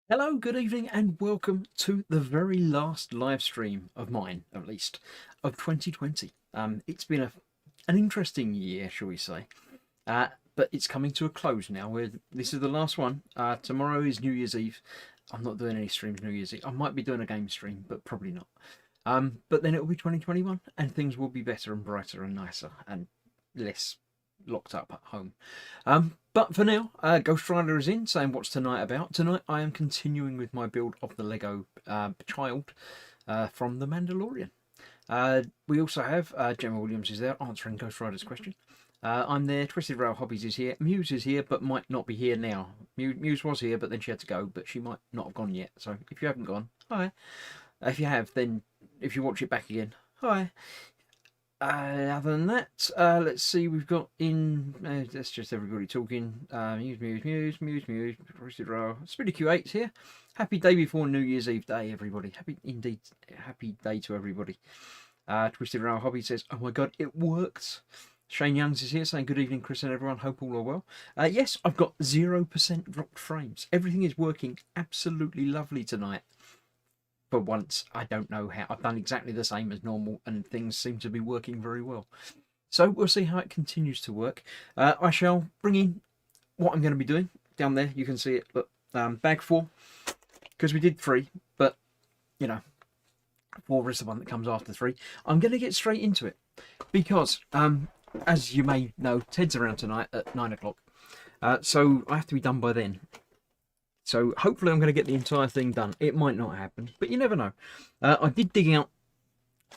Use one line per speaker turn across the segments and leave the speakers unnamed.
Hello, good evening, and welcome to the very last live stream of mine, at least, of 2020. It's been an interesting year, shall we say, but it's coming to a close now. This is the last one. Tomorrow is New Year's Eve. I'm not doing any streams New Year's Eve. I might be doing a game stream, but probably not. But then it'll be 2021, and things will be better and brighter and nicer and less locked up at home. But for now, Ghost Rider is in, saying what's tonight about. Tonight I am continuing with my build of the Lego child from The Mandalorian. We also have Gemma Williams is there answering Ghost Rider's question. I'm there, Twisted Rail Hobbies is here, Muse is here but might not be here now. Muse was here but then she had to go, but she might not have gone yet. So if you haven't gone, hi. If you have, then if you watch it back again, hi. Other than that, let's see, we've got in, that's just everybody talking, Muse, Twisted Row, Speedy Q8's here. Happy day before New Year's Eve day, everybody. Happy day to everybody. Twisted Row Hobby says, oh my god, it works. Shane Youngs is here saying, good evening, Chris and everyone, hope all are well. Yes, I've got 0% dropped frames. Everything is working absolutely lovely tonight. For once, I don't know how. I've done exactly the same as normal and things seem to be working very well. So we'll see how it continues to work. I shall bring in what I'm going to be doing. Down there, you can see it. Look, bag 4, because we did 3, but, you know, 4 is the one that comes after 3. I'm going to get straight into it because, as you may know, Ted's around tonight at 9 o'clock. So I have to be done by then. So hopefully I'm going to get the entire thing done. It might not happen, but you never know. I did dig out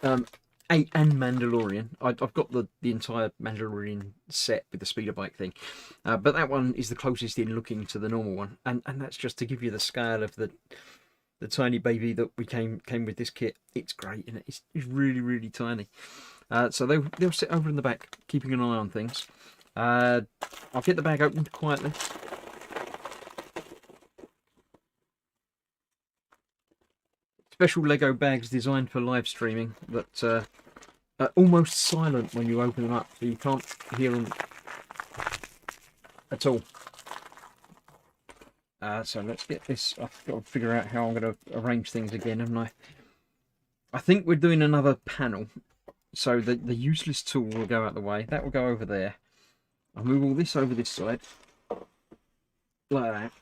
8 and Mandalorian. I've got the entire Mandalorian set with the speeder bike thing. But that one is the closest in looking to the normal one. And that's just to give you the scale of the tiny baby that we came with this kit. It's great, and it's really, really tiny. So they'll sit over in the back, keeping an eye on things. I'll get the bag opened quietly. Special Lego bags designed for live streaming that are almost silent when you open them up, so you can't hear them at all. So let's get this. I've got to figure out how I'm going to arrange things again, haven't I? I think we're doing another panel, so the useless tool will go out the way. That will go over there. I'll move all this over this side, like that.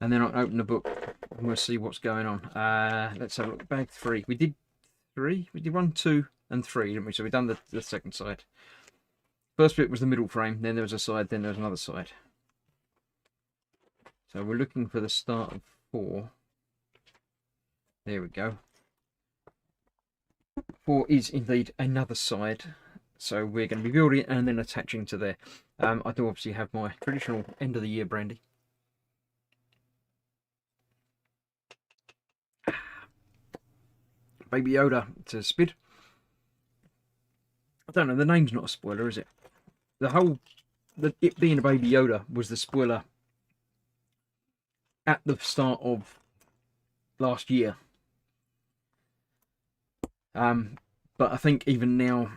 And then I'll open the book and we'll see what's going on. Let's have a look. Bag 3. We did 3. We did 1, 2, and 3, didn't we? So we've done the second side. First bit was the middle frame. Then there was a side. Then there was another side. So we're looking for the start of 4. There we go. 4 is indeed another side. So we're going to be building it and then attaching to there. I do obviously have my traditional end of the year brandy. Baby Yoda to Spid. I don't know, the name's not a spoiler, is it? It being a Baby Yoda was the spoiler at the start of last year. But I think even now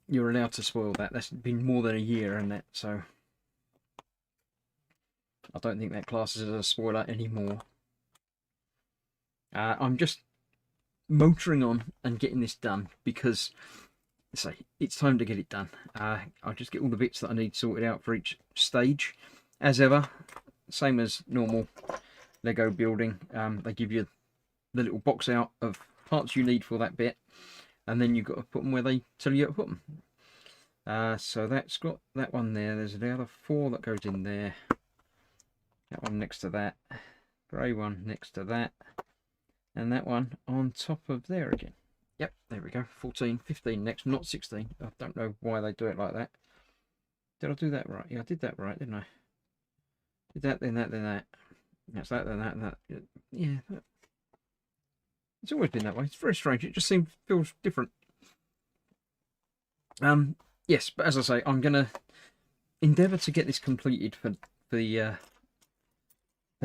you're allowed to spoil that. That's been more than a year and that, so I don't think that classes as a spoiler anymore. I'm just motoring on and getting this done because it's time to get it done. I'll just get all the bits that I need sorted out for each stage. As ever, same as normal Lego building, they give you the little box out of parts you need for that bit, and then you've got to put them where they tell you to put them. So that's got that one there. There's the other 4 that goes in there. That one next to that. Grey one next to that. And that one on top of there again. Yep, there we go. 14, 15 next, not 16. I don't know why they do it like that. Did I do that right? Yeah, I did that right, didn't I? Did that, then that, then that. That's that, then that, and that. Yeah. It's always been that way. It's very strange. It just feels different. Yes, but as I say, I'm going to endeavour to get this completed for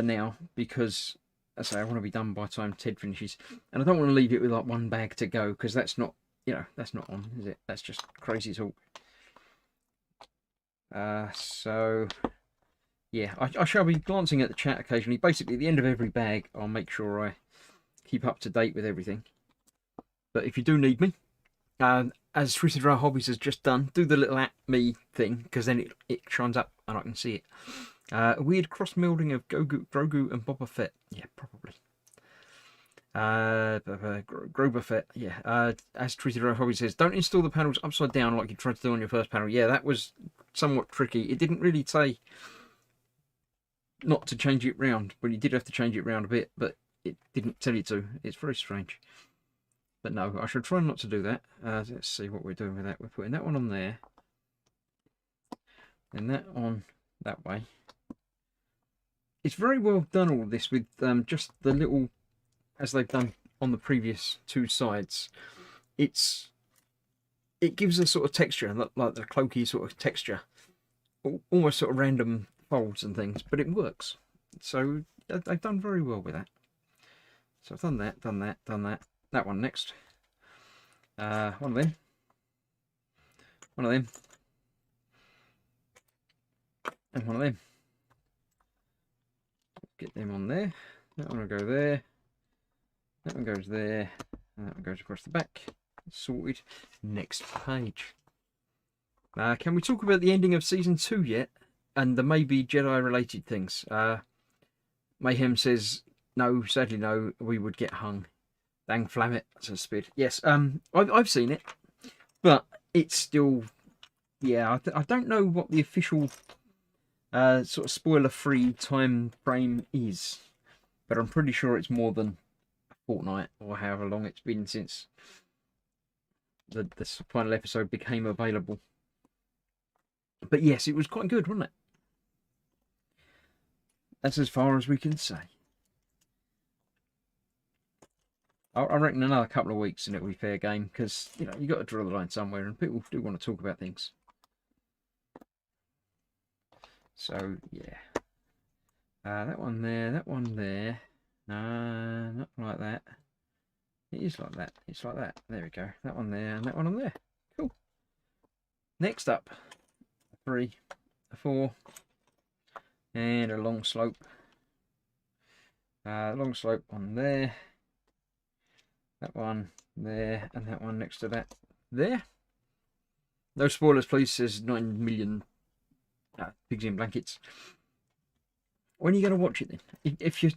now, because as I say, I want to be done by the time Ted finishes, and I don't want to leave it with like 1 bag to go, because that's not, that's not on, is it? That's just crazy talk. So yeah, I shall be glancing at the chat occasionally. Basically, at the end of every bag, I'll make sure I keep up to date with everything. But if you do need me, as Twisted Rail Hobbies has just done, do the little @me thing, because then it shines up and I can see it. A weird cross melding of Grogu and Boba Fett. Yeah, probably. Groba Fett. Yeah. As Twisted Rail Hobbies says, don't install the panels upside down like you tried to do on your first panel. Yeah, that was somewhat tricky. It didn't really say not to change it round, but you did have to change it round a bit, but it didn't tell you to. It's very strange. But no, I should try not to do that. Let's see what we're doing with that. We're putting that one on there. And that on that way. It's very well done, all of this, with just the little, as they've done on the previous two sides. It gives a sort of texture, like the cloaky sort of texture. Almost sort of random folds and things, but it works. So they've done very well with that. So I've done that, done that, done that. That one next. One of them. One of them. And one of them. Get them on there. That one will go there. That one goes there. And that one goes across the back. Sorted. Next page. Can we talk about the ending of Season 2 yet? And the maybe Jedi-related things. Mayhem says, no, sadly no, we would get hung. Dang flam it, says Spid. Yes, I've seen it, but it's still, yeah, I don't know what the official sort of spoiler-free time frame is, but I'm pretty sure it's more than a fortnight or however long it's been since the final episode became available. But yes, it was quite good, wasn't it? That's as far as we can say. I reckon another couple of weeks and it'll be fair game, because you know you got to draw the line somewhere, and people do want to talk about things. So yeah, that one there, that one there. No, not like that. It is like that. It's like that. There we go. That one there and that one on there. Cool. Next up, 3, 4, and a long slope. Long slope on there. That one there, and that one next to that there. No spoilers, please, says 9 million pigs in blankets. When are you going to watch it then? If you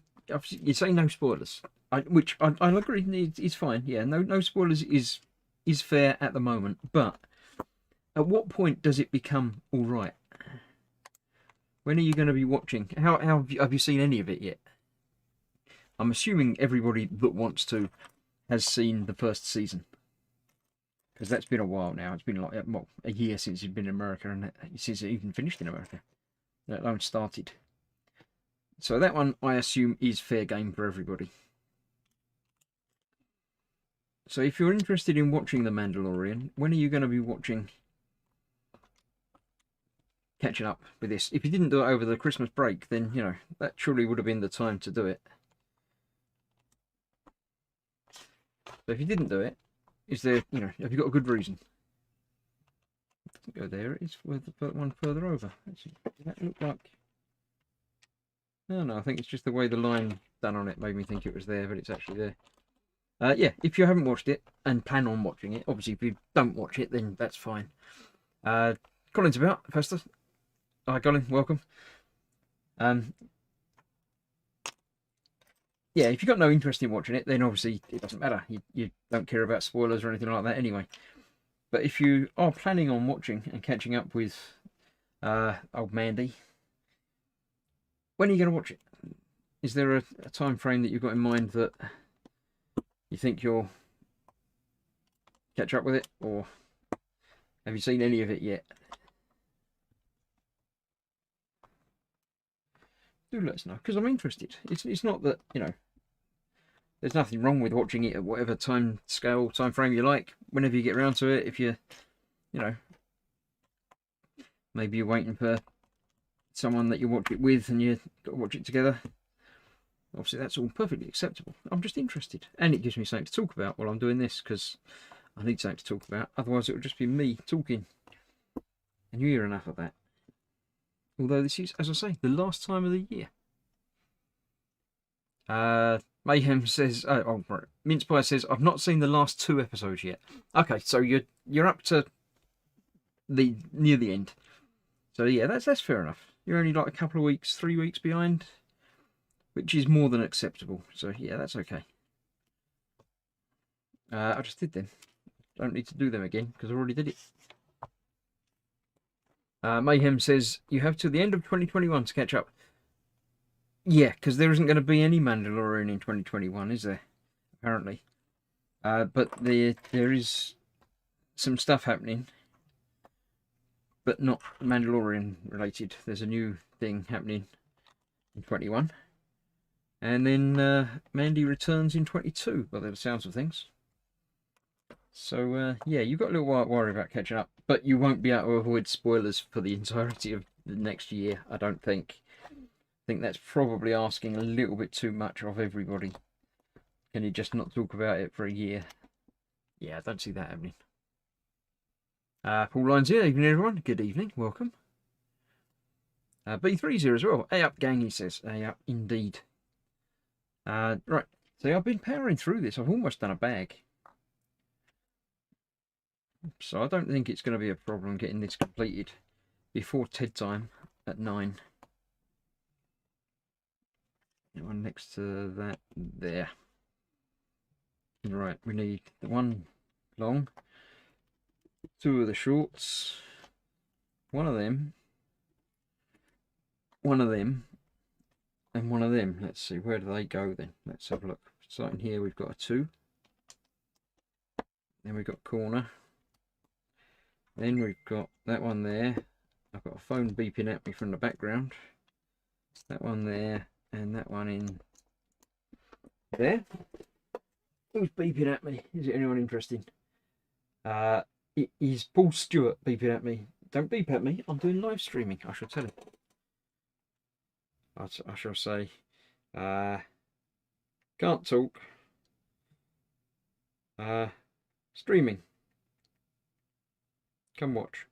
say no spoilers, which I'll agree is fine. Yeah, no spoilers is fair at the moment. But at what point does it become all right? When are you going to be watching? How have you seen any of it yet? I'm assuming everybody that wants to has seen the first season, because that's been a while now. It's been like a year since you've been in America, and since it even finished in America, let alone started. So that one, I assume, is fair game for everybody. So if you're interested in watching The Mandalorian, when are you going to be catching up with this? If you didn't do it over the Christmas break, then you know that surely would have been the time to do it. So if you didn't do it, is there, have you got a good reason? It doesn't go there, it is one further over. Actually, does that look like... No, I think it's just the way the line done on it made me think it was there, but it's actually there. Yeah, if you haven't watched it and plan on watching it, obviously if you don't watch it, then that's fine. Colin's about, Festa. Hi Colin, welcome. Yeah, if you've got no interest in watching it, then obviously it doesn't matter. You don't care about spoilers or anything like that anyway. But if you are planning on watching and catching up with old Mandy, when are you going to watch it? Is there a time frame that you've got in mind that you think you'll catch up with it, or have you seen any of it yet? Do let us know, because I'm interested. It's not that, there's nothing wrong with watching it at whatever time frame you like, whenever you get around to it. If you maybe you're waiting for someone that you watch it with and you got to watch it together, obviously that's all perfectly acceptable. I'm just interested, and it gives me something to talk about while I'm doing this, because I need something to talk about. Otherwise it would just be me talking, and you hear enough of that. Although this is, as I say, the last time of the year. Mayhem says, right. Mince Pie says, I've not seen the last 2 episodes yet. Okay, so you're up to near the end. So yeah, that's fair enough. You're only like a couple of weeks, 3 weeks behind, which is more than acceptable. So yeah, that's okay. I just did them. Don't need to do them again because I already did it. Mayhem says, you have till the end of 2021 to catch up. Yeah, because there isn't going to be any Mandalorian in 2021, is there? Apparently. But there is some stuff happening, but not Mandalorian related. There's a new thing happening in 21. And then Mandy returns in 22, by the sounds of things. So, yeah, you've got a little while to worry about catching up, but you won't be able to avoid spoilers for the entirety of the next year, I don't think. I think that's probably asking a little bit too much of everybody. Can you just not talk about it for a year? Yeah, I don't see that happening. Paul Lyons here. Evening, everyone. Good evening. Welcome. B3's here as well. A up, gang, he says. A up, indeed. Right. So I've been powering through this. I've almost done a bag. So I don't think it's going to be a problem getting this completed before TED time at 9. One next to that there. Right, we need the one long, 2 of the shorts, one of them, and one of them. Let's see, where do they go then? Let's have a look. Starting here, we've got a 2. Then we've got corner. Then we've got that one there. I've got a phone beeping at me from the background. That one there, and that one in there. Who's beeping at me? Is it anyone interesting? It is Paul Stewart beeping at me. Don't beep at me. I'm doing live streaming. I shall tell him. I shall say, can't talk. Streaming. Come watch.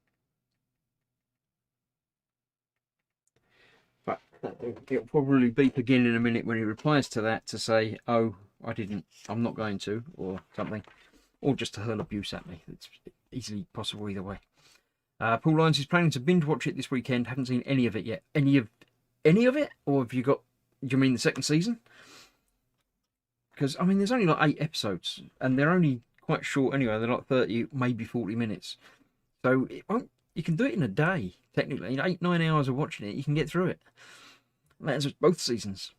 But it'll probably beep again in a minute when he replies to that to say, oh, I'm not going to, or something. Or just to hurl abuse at me. It's easily possible either way. Paul Lyons is planning to binge watch it this weekend. Haven't seen any of it yet. Any of it? Or have you got, do you mean the second season? Because, I mean, there's only like 8 episodes. And they're only quite short anyway. They're like 30, maybe 40 minutes. So you can do it in a day, technically. 8-9 hours of watching it, you can get through it. That's both seasons.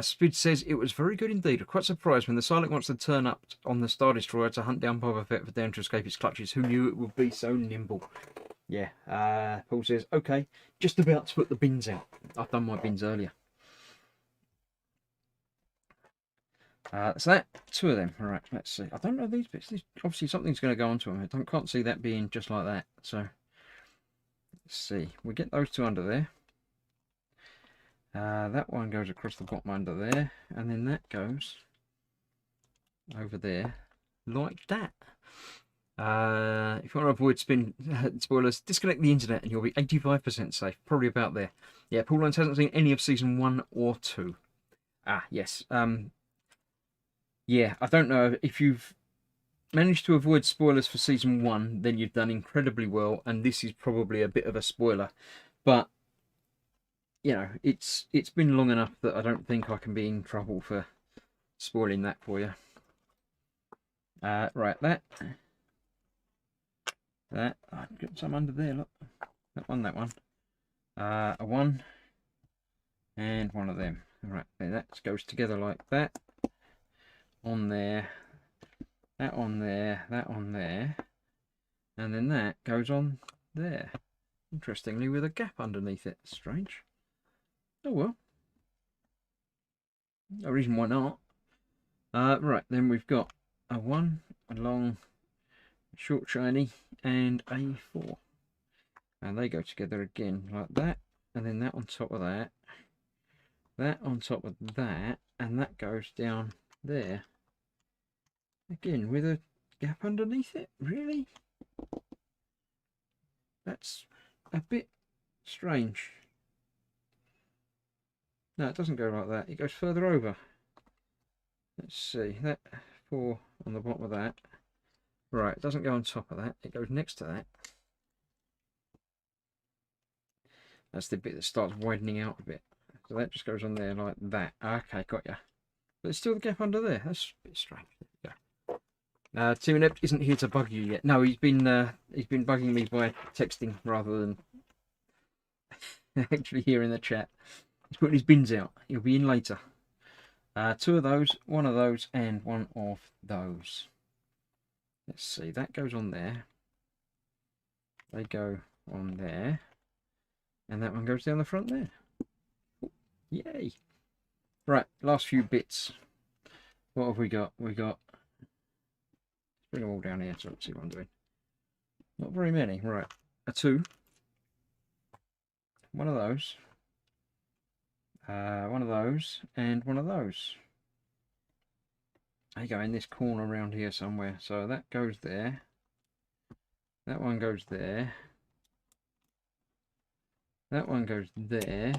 Spid says, it was very good indeed. I'm quite surprised when the Silent wants to turn up on the Star Destroyer to hunt down Boba Fett for daring to escape its clutches. Who knew it would be so nimble? Yeah, Paul says, okay, just about to put the bins out. I've done my bins earlier. So that, 2 of them. All right, let's see. I don't know these bits. Obviously, something's going to go onto them. I can't see that being just like that. So, let's see. We get those 2 under there. That one goes across the bottom under there, and then that goes over there like that. If you want to avoid spoilers, disconnect the internet and you'll be 85% safe. Probably about there. Yeah, Paul Lyons hasn't seen any of season 1 or 2. Yes. Yeah, I don't know if you've managed to avoid spoilers for season 1, then you've done incredibly well, and this is probably a bit of a spoiler, but you know, it's been long enough that I don't think I can be in trouble for spoiling that for you. Right, that. I've got some under there, look. That one. A 1. And one of them. Right, that goes together like that. On there. That on there. That on there. And then that goes on there. Interestingly, with a gap underneath it. Strange. Oh well. No reason why not. Right, then we've got a 1, a long, short shiny, and a 4. And they go together again like that. And then that on top of that. That on top of that. And that goes down there. Again, with a gap underneath it. Really? That's a bit strange. No, it doesn't go like that. It goes further over. Let's see. That 4 on the bottom of that. Right, it doesn't go on top of that. It goes next to that. That's the bit that starts widening out a bit. So that just goes on there like that. Okay, got ya. But there's still the gap under there. That's a bit strange. Yeah. Tim Inept isn't here to bug you yet. No, he's been bugging me by texting rather than actually here in the chat. He's putting his bins out. He'll be in later. 2 of those, 1 of those, and 1 of those. Let's see. That goes on there. They go on there. And that one goes down the front there. Yay. Right, last few bits. What have we got? We got... Bring them all down here so let's see what I'm doing. Not very many. Right, a 2. 1 of those. 1 of those. And 1 of those. They go in this corner around here somewhere. So that goes there. That one goes there. That one goes there.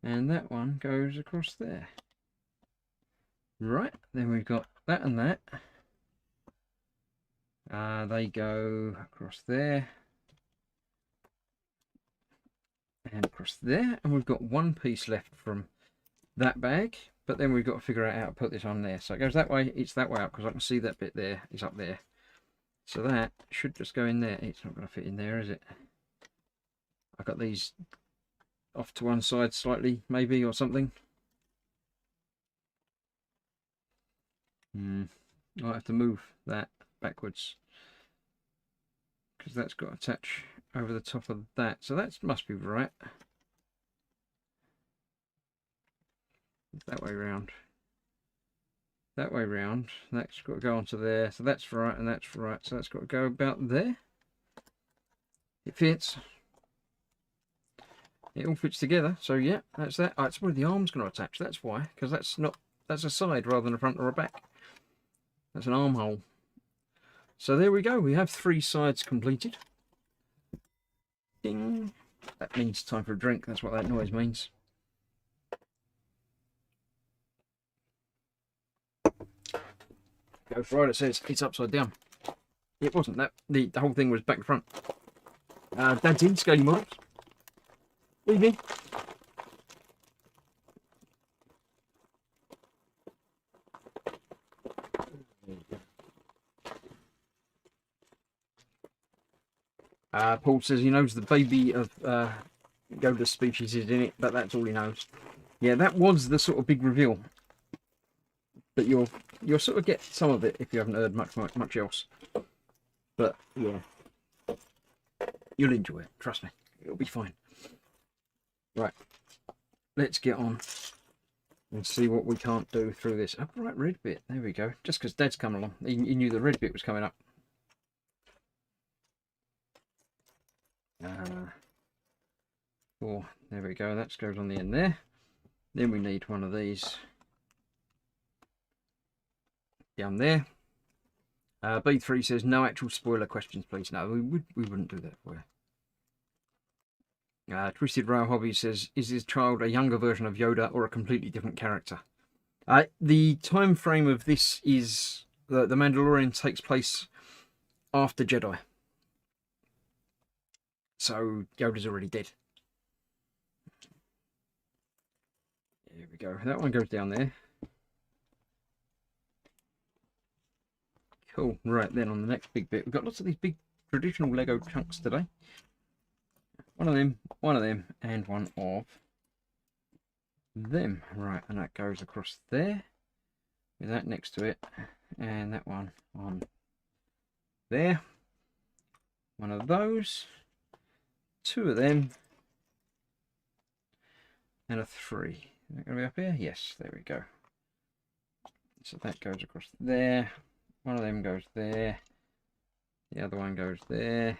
And that one goes across there. Right, then we've got that and that. They go across there. And across there. And we've got 1 piece left from that bag. But then we've got to figure out how to put this on there. So it goes that way, it's that way up, because I can see that bit there is up there. So that should just go in there. It's not going to fit in there, is it? I've got these off to one side slightly, maybe, or something. I'll have to move that backwards, because that's got to attach over the top of that. So that must be right. That way round. That way round. That's got to go onto there. So that's right and that's right. So that's got to go about there. It fits. It all fits together. So yeah, that's that. Oh, it's where the arm's going to attach. That's why. Because that's a side rather than a front or a back. That's an armhole. So there we go. We have 3 sides completed. Ding. That means time for a drink. That's what that noise means. Goes right, it says it's upside down. It wasn't that. The whole thing was back to front. Dad's in Scaly Models. Evening. Paul says he knows the baby of Yoda's species is in it, but that's all he knows. Yeah, that was the sort of big reveal. But you'll sort of get some of it if you haven't heard much else. But yeah, you'll enjoy it. Trust me, it'll be fine. Right, let's get on and see what we can't do through this upright red bit. There we go. Just because Dad's come along, he knew the red bit was coming up. Oh, there we go. That goes on the end there. Then we need one of these down there. B3 says no actual spoiler questions, please. No, we wouldn't do that for you. Twisted Rail Hobby says, is this child a younger version of Yoda or a completely different character? The time frame of this is the Mandalorian takes place after Jedi. So Yoda's already dead. There we go. That one goes down there. Cool. Right, then on the next big bit, we've got lots of these big traditional Lego chunks today. One of them, and one of them. Right, and that goes across there with that next to it, and that one on there. One of those, 2 of them, and a 3. Is that going to be up here? Yes, there we go. So that goes across there. One of them goes there. The other one goes there.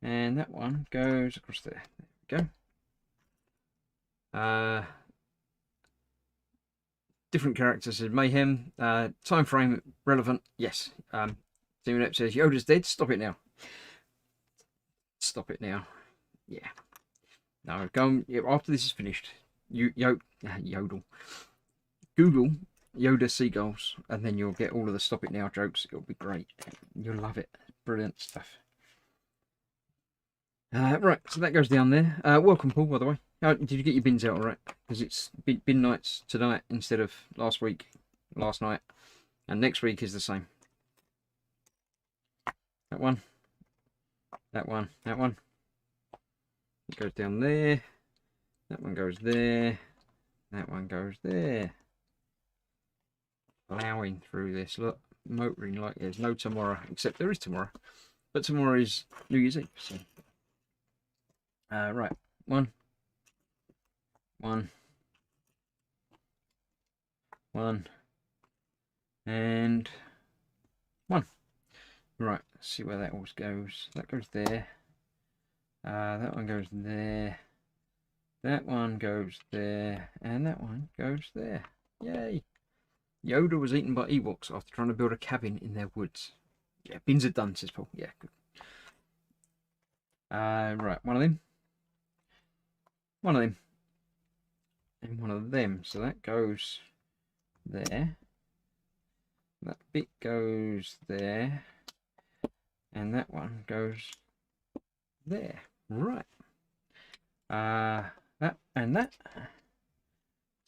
And that one goes across there. There we go. Different characters says Mayhem. Time frame relevant. Yes. Demonep says Yoda's dead. Stop it now. Stop it now. Yeah. No, go on, after this is finished. Yodel. Google Yoda seagulls, and then you'll get all of the Stop It Now jokes. It'll be great. You'll love it. Brilliant stuff. Right, so that goes down there. Welcome, Paul, by the way. Did you get your bins out all right? Because it's bin nights tonight instead of last night. And next week is the same. That one. That one. That one. It goes down there. That one goes there. That one goes there. Plowing through this, look, motoring like there's no tomorrow, except there is tomorrow, but tomorrow is New Year's Eve. So, right, one, and one. Right, let's see where that all goes. That goes there. That one goes there. That one goes there, and that one goes there. Yay! Yoda was eaten by Ewoks after trying to build a cabin in their woods. Yeah, bins are done, says Paul. Yeah, good. Right, one of them, and one of them. So that goes there. That bit goes there, and that one goes there. Right. That and that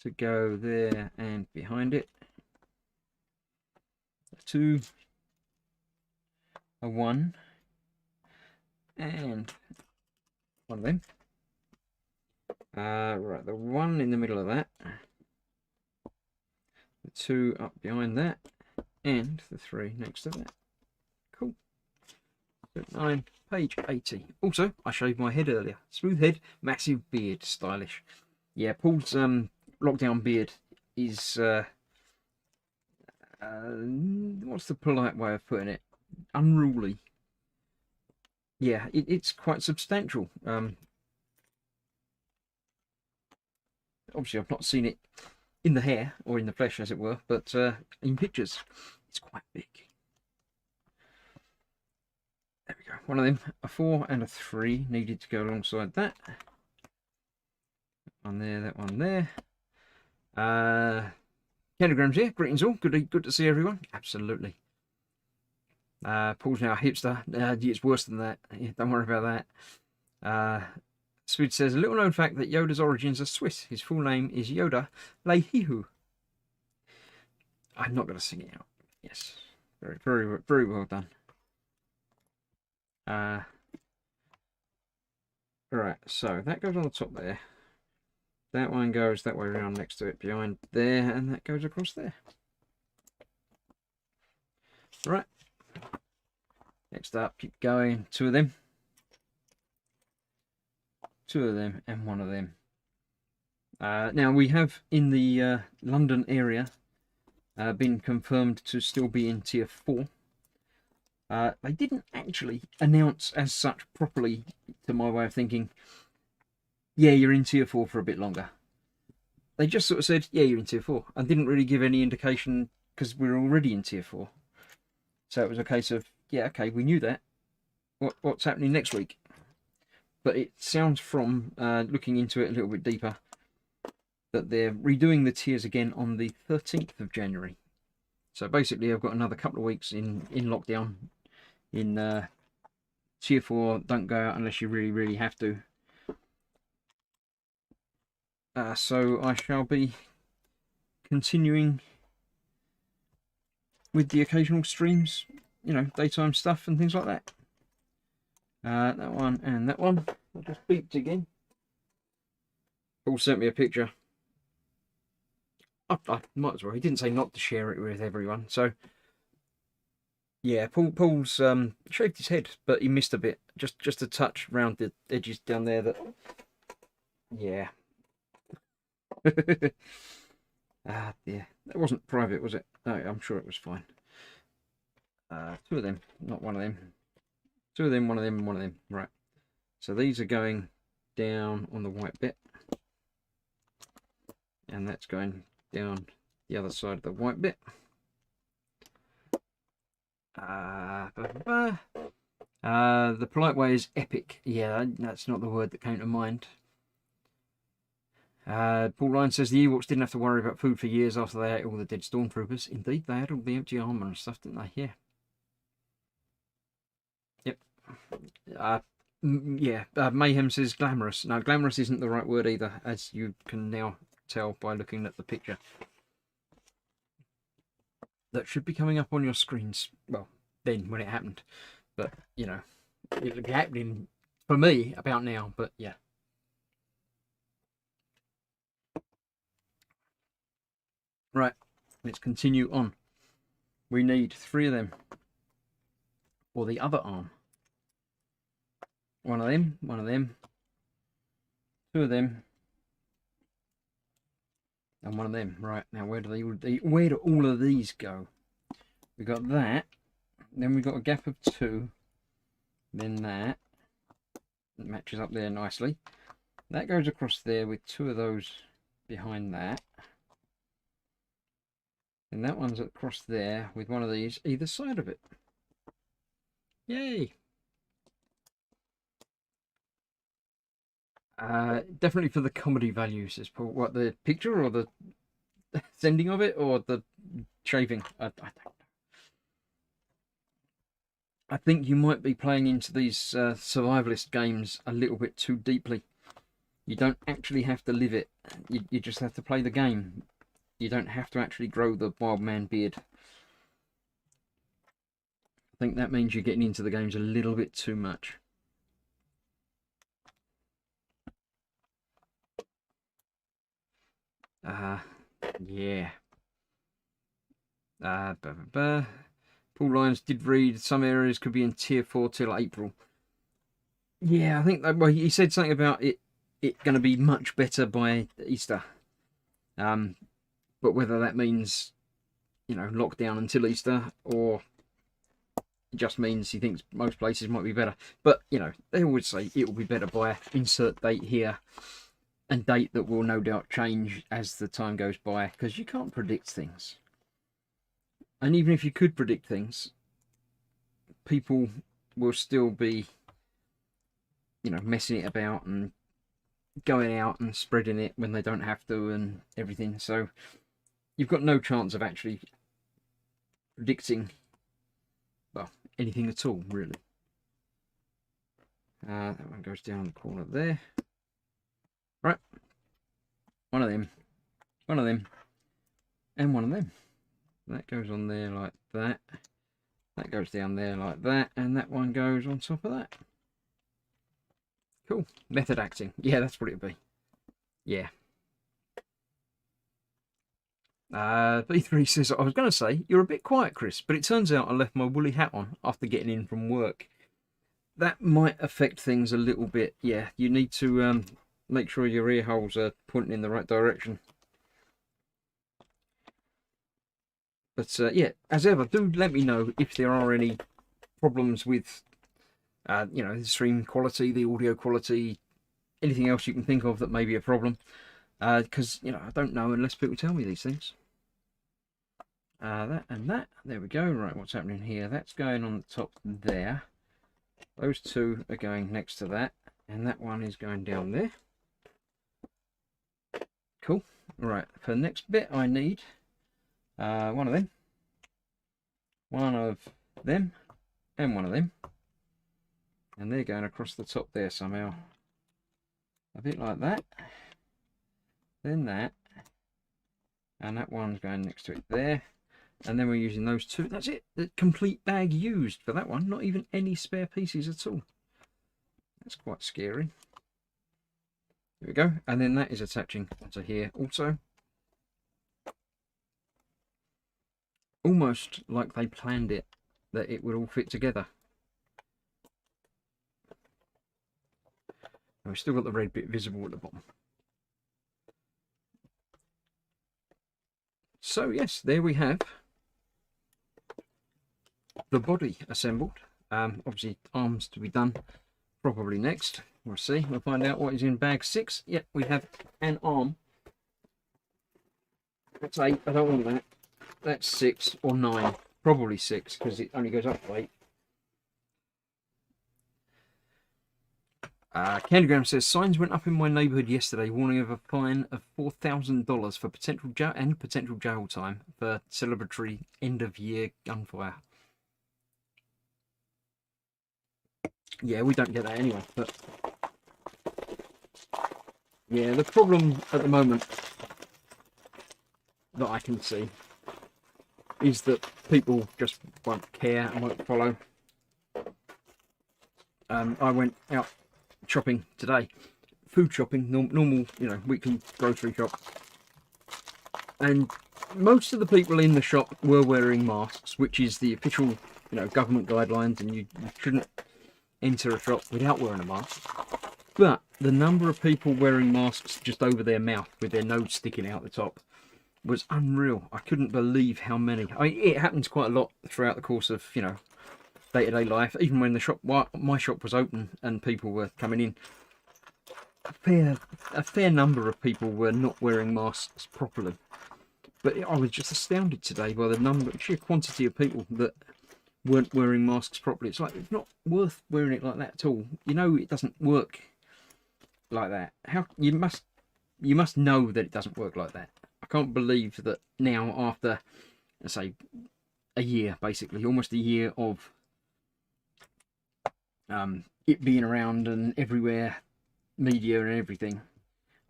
to go there and behind it. A 2, a 1, and one of them. Right, the 1 in the middle of that, the 2 up behind that, and the 3 next to that. Cool. 9, page 80. Also, I shaved my head earlier. Smooth head, massive beard, stylish. Yeah, Paul's lockdown beard is what's the polite way of putting it? Unruly. Yeah, it's quite substantial. Obviously, I've not seen it in the hair or in the flesh, as it were, but in pictures, it's quite big. There we go. One of them, a 4 and a 3 needed to go alongside that. One there, that one there. Candygrams here. Greetings all. Good to see everyone. Absolutely. Paul's now a hipster. It's worse than that. Yeah, don't worry about that. Speed says, a little known fact that Yoda's origins are Swiss. His full name is Yoda Leihihu. I'm not going to sing it out. Yes. Very, very, very well done. Right, so that goes on the top there. That one goes that way around next to it, behind there, and that goes across there. Right. Next up, keep going. 2 of them. 2 of them and 1 of them. Now we have in the London area been confirmed to still be in tier 4. They didn't actually announce as such properly, to my way of thinking, yeah, you're in tier 4 for a bit longer. They just sort of said, yeah, you're in tier 4, and didn't really give any indication because we're already in tier 4. So it was a case of, yeah, okay, we knew that. What's happening next week? But it sounds from looking into it a little bit deeper that they're redoing the tiers again on the 13th of January. So basically, I've got another couple of weeks in lockdown in tier 4. Don't go out unless you really, really have to. So I shall be continuing with the occasional streams, you know, daytime stuff and things like that. That one and that one. I just beeped again. Paul sent me a picture. I might as well. He didn't say not to share it with everyone. So, yeah, Paul's shaved his head, but he missed a bit. Just a touch round the edges down there. That, yeah. Yeah. That wasn't private, was it? No, I'm sure it was fine. 2 of them, not 1 of them. 2 of them, 1 of them, and 1 of them. Right. So these are going down on the white bit. And that's going down the other side of the white bit. The polite way is epic. Yeah, that's not the word that came to mind. Paul Lyon says the Ewoks didn't have to worry about food for years after they ate all the dead stormtroopers. Indeed, they had all the empty armor and stuff, didn't they? Yeah. Yep. Yeah. Mayhem says glamorous. No, glamorous isn't the right word either, as you can now tell by looking at the picture. That should be coming up on your screens. Well, then when it happened, but you know, it'll be happening for me about now. But yeah. Right, let's continue on. We need 3 of them. Or the other arm. 1 of them, 1 of them, 2 of them, and 1 of them. Right, now where do all of these go? We got that, then we got a gap of 2, then that. It matches up there nicely. That goes across there with 2 of those behind that. And that one's across there with 1 of these either side of it. Yay! Definitely for the comedy value, says Paul. What, the picture or the sending of it or the shaving? I don't know. I think you might be playing into these survivalist games a little bit too deeply. You don't actually have to live it. You just have to play the game. You don't have to actually grow the wild man beard. I think that means you're getting into the games a little bit too much. Yeah. Paul Lyons did read some areas could be in tier 4 till April. Yeah, I think that, well, he said something about it going to be much better by Easter. But whether that means, you know, lockdown until Easter or it just means he thinks most places might be better. But, you know, they always say it will be better by insert date here and date that will no doubt change as the time goes by because you can't predict things. And even if you could predict things, people will still be, you know, messing it about and going out and spreading it when they don't have to and everything. So you've got no chance of actually predicting, well, anything at all, really. That one goes down the corner there. Right. 1 of them, 1 of them, and 1 of them. That goes on there like that. That goes down there like that. And that one goes on top of that. Cool. Method acting. Yeah, that's what it would be. Yeah. B3 says, I was going to say, you're a bit quiet, Chris, but it turns out I left my woolly hat on after getting in from work. That might affect things a little bit. Yeah, you need to make sure your ear holes are pointing in the right direction. But yeah, as ever, do let me know if there are any problems with, you know, the stream quality, the audio quality, anything else you can think of that may be a problem. Because, you know, I don't know unless people tell me these things. That and that. There we go. Right, what's happening here? That's going on the top there. Those 2 are going next to that. And that one is going down there. Cool. Right, for the next bit I need 1 of them. 1 of them. And 1 of them. And they're going across the top there somehow. A bit like that. Then that. And that one's going next to it there. And then we're using those 2. That's it. The complete bag used for that one. Not even any spare pieces at all. That's quite scary. There we go. And then that is attaching onto here also. Almost like they planned it, that it would all fit together. And we've still got the red bit visible at the bottom. So yes, there we have the body assembled. Obviously arms to be done probably next. We'll see. We'll find out what is in bag 6. Yep, we have an arm. That's 8. I don't want that. That's 6 or 9. Probably 6 because it only goes up to 8. Candygram says, signs went up in my neighbourhood yesterday warning of a fine of $4,000 for potential jail time for celebratory end-of-year gunfire. Yeah, we don't get that anyway, but yeah, the problem at the moment that I can see is that people just won't care and won't follow. I went out shopping today, food shopping, normal, weekly grocery shop, and most of the people in the shop were wearing masks, which is the official, government guidelines, and you shouldn't enter a shop without wearing a mask. But the number of people wearing masks just over their mouth with their nose sticking out the top was unreal. I couldn't believe how many. I mean, it happens quite a lot throughout the course of, day-to-day life. Even when my shop was open and people were coming in, a fair number of people were not wearing masks properly. But I was just astounded today by the sheer quantity of people that weren't wearing masks properly. It's like, it's not worth wearing it like that at all. It doesn't work like that. How you must know that it doesn't work like that. I can't believe that now, after, let's say, a year, basically, almost a year of it being around and everywhere, media and everything,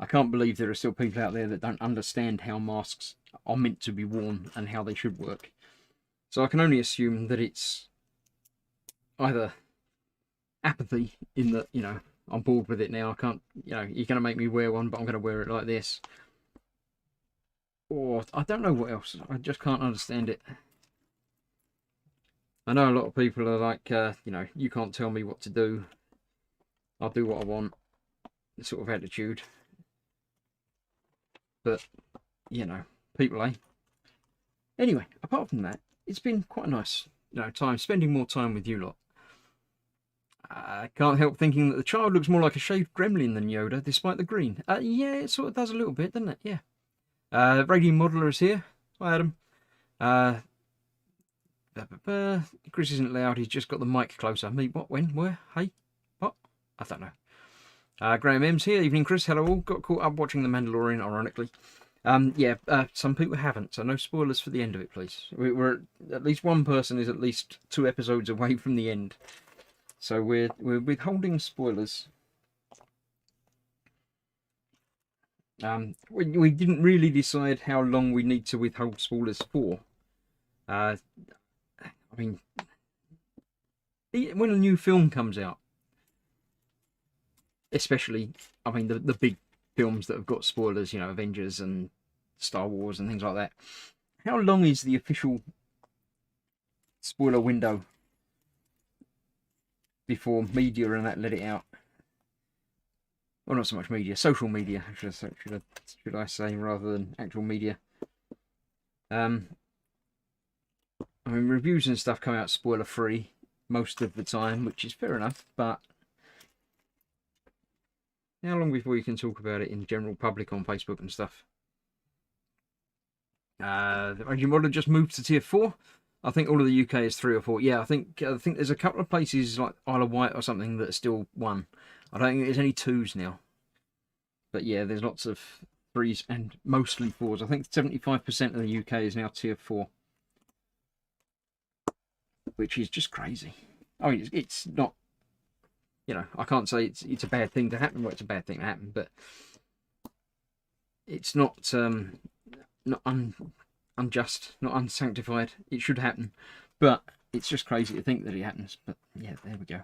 I can't believe there are still people out there that don't understand how masks are meant to be worn and how they should work. So I can only assume that it's either apathy in that, I'm bored with it now, I can't, you're going to make me wear one, but I'm going to wear it like this. Or I don't know what else. I just can't understand it. I know a lot of people are like, you can't tell me what to do. I'll do what I want. This sort of attitude. But, people, eh? Anyway, apart from that, it's been quite a nice, spending more time with you lot. I can't help thinking that the child looks more like a shaved gremlin than Yoda, despite the green. Yeah, it sort of does a little bit, doesn't it? Yeah. Radiant Modeler is here. Hi, Adam. Chris isn't loud. He's just got the mic closer. Me, what, when, where, hey, what? I don't know. Graham M's here. Evening, Chris. Hello all. Got caught up watching The Mandalorian, ironically. Some people haven't, so no spoilers for the end of it, please. We're at least one person is at least 2 episodes away from the end, so we're withholding spoilers. We didn't really decide how long we need to withhold spoilers for. I mean, when a new film comes out, especially, I mean, the big films that have got spoilers, Avengers and Star Wars and things like that, how long is the official spoiler window before media and that let it out? Well, not so much media, social media, should I say, rather than actual media. I mean, reviews and stuff come out spoiler free most of the time, which is fair enough, but how long before you can talk about it in general public on Facebook and stuff? The Raging Model just moved to tier 4. I think all of the UK is 3 or 4. Yeah, I think there's a couple of places like Isle of Wight or something that are still 1. I don't think there's any 2s now. But yeah, there's lots of 3s and mostly 4s. I think 75% of the UK is now tier 4. Which is just crazy. I mean, it's not, I can't say it's a bad thing to happen. Well, it's a bad thing to happen, but it's not unjust, not unsanctified. It should happen, but it's just crazy to think that it happens. But yeah, there we go.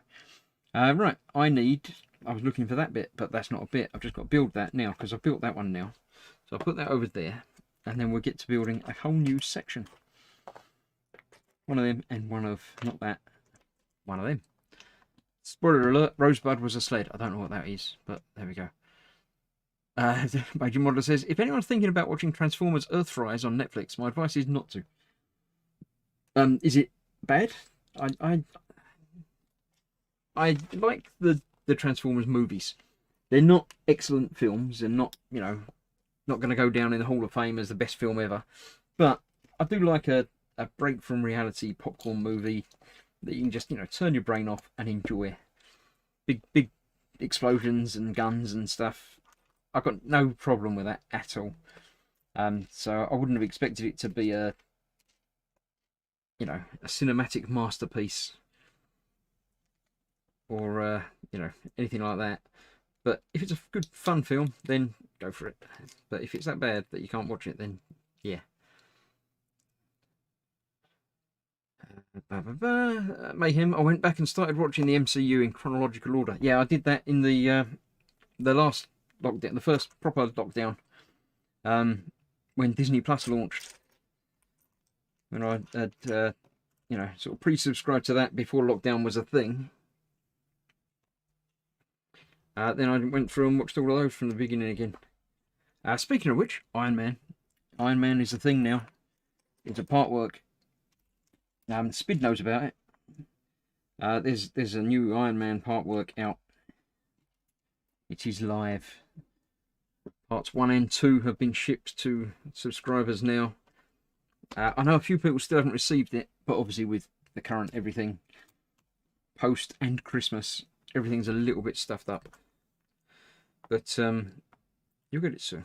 Right, I was looking for that bit, but that's not a bit. I've just got to build that now, because I've built that one now. So I'll put that over there, and then we'll get to building a whole new section. One of them, and one of, not that, one of them. Spoiler alert, Rosebud was a sled. I don't know what that is, but there we go. Major Modeler says, if anyone's thinking about watching Transformers Earthrise on Netflix, my advice is not to. Is it bad? I like the Transformers movies. They're not excellent films. They're not, not going to go down in the Hall of Fame as the best film ever. But I do like a break from reality popcorn movie that you can just, turn your brain off and enjoy. Big explosions and guns and stuff. I've got no problem with that at all. So I wouldn't have expected it to be a, you know, a cinematic masterpiece or you know, anything like that. But if it's a good fun film, then go for it. But if it's that bad that you can't watch it, then yeah. Mayhem. I went back and started watching the MCU in chronological order. Yeah, I did that in the last lockdown, the first proper lockdown, when Disney Plus launched. When I had you know, sort of pre-subscribed to that before lockdown was a thing. Then I went through and watched all of those from the beginning again. Speaking of which, Iron Man. Iron Man is a thing now. It's a part work. Spid knows about it. There's a new Iron Man part work out. It is live. Parts 1 and 2 have been shipped to subscribers now. I know a few people still haven't received it, but obviously with the current everything, post and Christmas, everything's a little bit stuffed up. But you'll get it soon.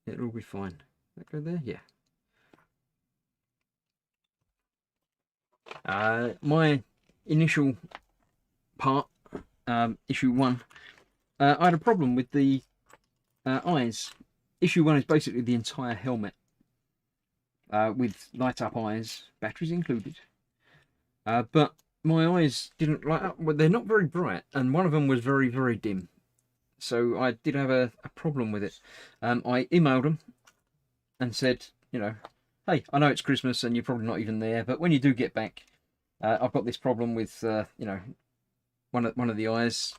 It'll all be fine. That go there? Yeah. My initial part, issue 1, I had a problem with the eyes. Issue 1 is basically the entire helmet with light up eyes, batteries included. But my eyes didn't light up. Well, they're not very bright, and one of them was very, very dim. So I did have a problem with it. I emailed them and said, you know, hey, I know it's Christmas and you're probably not even there, but when you do get back, I've got this problem with, you know, one of the eyes.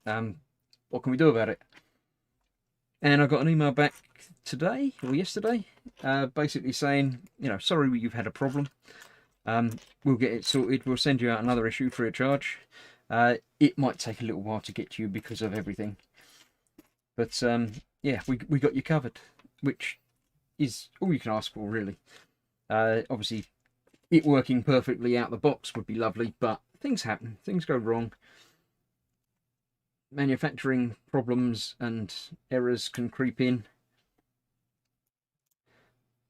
What can we do about it? And I got an email back today or yesterday, basically saying, you know, sorry you've had a problem. We'll get it sorted. We'll send you out another issue free of charge. It might take a little while to get to you because of everything. But yeah, we got you covered, which is all you can ask for, really. Obviously, it working perfectly out the box would be lovely, but things happen. Things go wrong. Manufacturing problems and errors can creep in.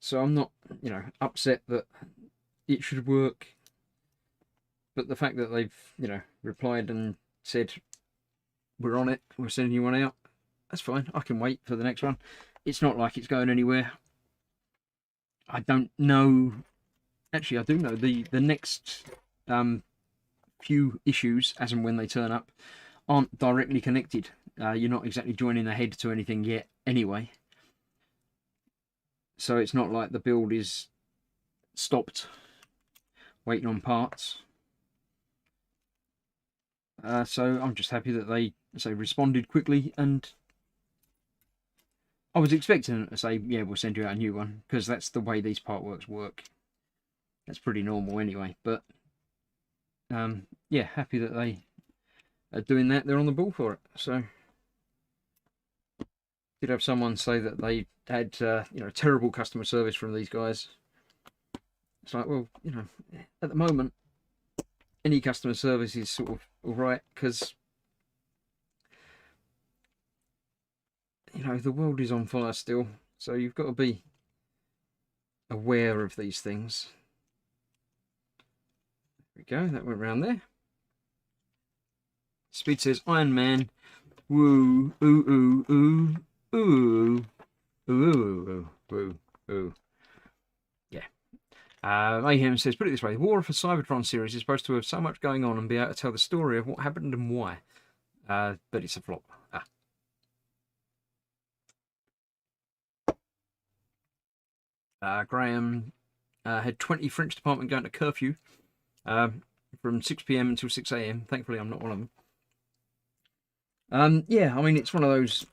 So I'm not, you know, upset that it should work. But the fact that they've, you know, replied and said, we're on it, we're sending you one out, that's fine. I can wait for the next one. It's not like it's going anywhere. I don't know. Actually, I do know the next few issues, as and when they turn up, aren't directly connected. You're not exactly joining ahead to anything yet anyway. So it's not like the build is stopped, waiting on parts. So I'm just happy that they responded quickly, and I was expecting them to say, yeah, we'll send you out a new one, because that's the way these part works work. That's pretty normal anyway, but yeah, happy that they are doing that. They're on the ball for it. So did have someone say that they had you know, terrible customer service from these guys. It's like, well, you know, at the moment any customer service is sort of all right, because, you know, the world is on fire still, so you've got to be aware of these things. There we go, that went round there. Speed says Iron Man. Woo, ooh, ooh, ooh, ooh, ooh, ooh, ooh, ooh. Yeah. Mayhem says, put it this way, the War of the Cybertron series is supposed to have so much going on and be able to tell the story of what happened and why. But it's a flop. Graham had 20 French department going to curfew from 6 PM until 6 AM. Thankfully, I'm not one of them. Yeah, I mean, it's one of those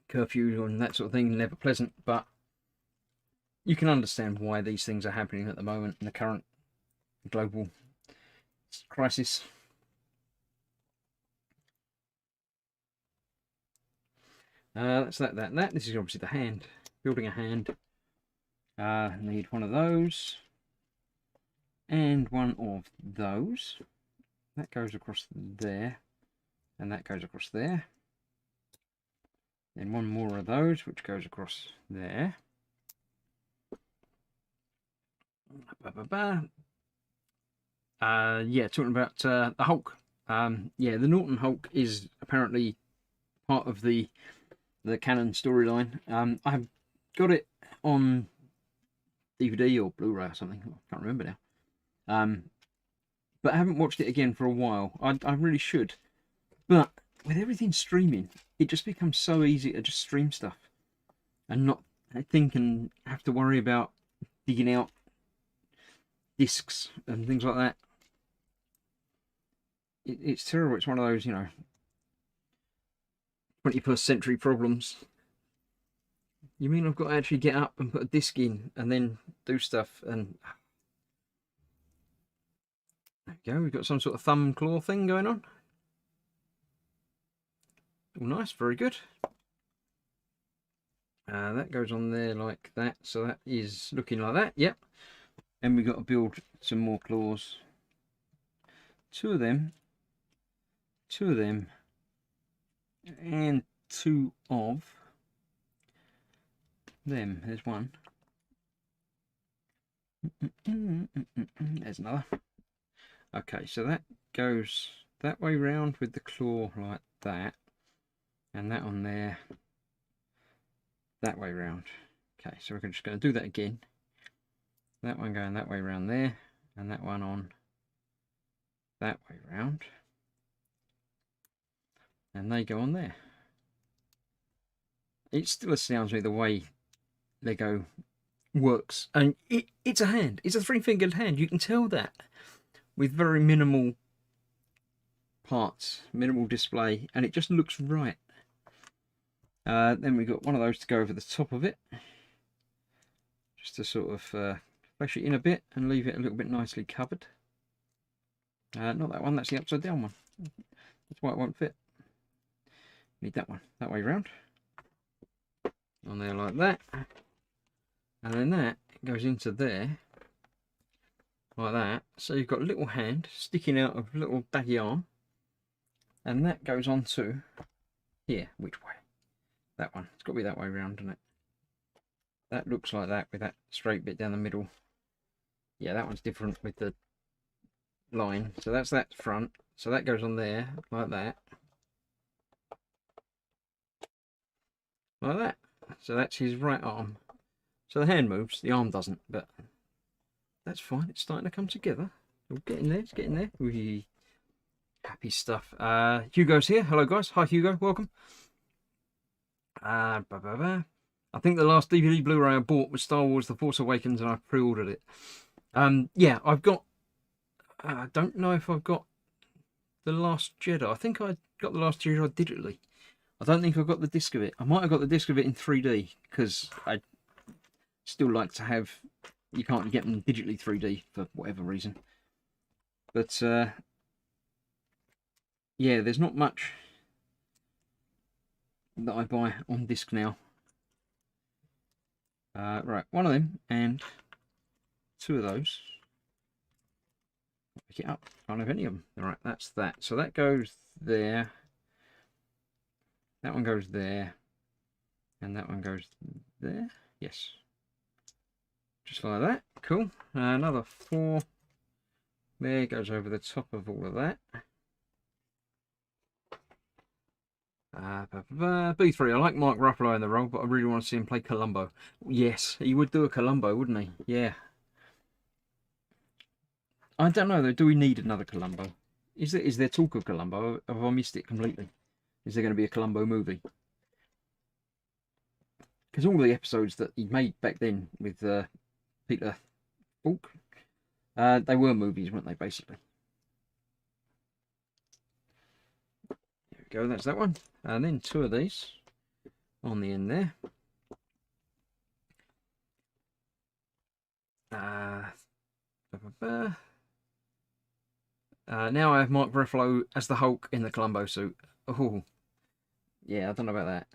curfew and that sort of thing, never pleasant, but you can understand why these things are happening at the moment in the current global crisis. That's that. This is obviously the hand. Building a hand. Need one of those. And one of those. That goes across there. and that goes across there. Then one more of those, which goes across there. Yeah, talking about the Hulk. Yeah, the Norton Hulk is apparently part of the canon storyline. I've got it on DVD or Blu-ray or something. I can't remember now. But I haven't watched it again for a while. I really should. But with everything streaming, it just becomes so easy to just stream stuff and not think and have to worry about digging out discs and things like that. It's terrible. It's one of those, 21st century problems. You mean I've got to actually get up and put a disc in and then do stuff? And there we go. We've got some sort of thumb claw thing going on. Oh, nice. Very good. That goes on there like that. So that is looking like that. Yep. And we've got to build some more claws. Two of them, and two of them. There's one. There's another. Okay, so that goes that way round with the claw like that, and that on there that way round. Okay, so we're just going to do that again. That one going that way round there, and that one on that way round, and they go on there. It still astounds me the way Lego works, and it's a hand. It's a three-fingered hand. You can tell that with very minimal parts, minimal display, and it just looks right. Then we've got one of those to go over the top of it, just to sort of flesh it in a bit and leave it a little bit nicely covered. Not that one, that's the upside down one. That's why it won't fit. Need that one, that way round. On there like that. And then that goes into there, like that. So you've got a little hand sticking out of a little daggy arm. And that goes on to here. Which way? That one. It's got to be that way round, doesn't it? That looks like that with that straight bit down the middle. Yeah, that one's different with the line. So that's that front. So that goes on there, like that. Like that. So that's his right arm. So the hand moves, the arm doesn't, but that's fine. It's starting to come together. We're getting there, it's getting there. Wee. Happy stuff. Hugo's here. Hello, guys. Hi, Hugo. Welcome. I think the last DVD Blu-ray I bought was Star Wars The Force Awakens, and I pre-ordered it. Yeah, I've got... I don't know if I've got The Last Jedi. I think I got The Last Jedi digitally. I don't think I've got the disc of it. I might have got the disc of it in 3D, because I still like to have... You can't get them digitally 3D for whatever reason. But, yeah, there's not much that I buy on disc now. Right, one of them and two of those. Pick it up. Can't have any of them. All right, that's that. So that goes there. That one goes there. And that one goes there. Yes. Just like that. Cool. Another 4. There goes over the top of all of that. B3, I like Mark Ruffalo in the role, but I really want to see him play Columbo. Yes, he would do a Columbo, wouldn't he? Yeah. I don't know though, do we need another Columbo? Is there talk of Columbo? Have I missed it completely? Is there going to be a Columbo movie? Because all the episodes that he made back then with Peter Falk, they were movies, weren't they, basically? There we go, that's that one. And then 2 of these on the end there. Now I have Mark Ruffalo as the Hulk in the Columbo suit. Oh, yeah, I don't know about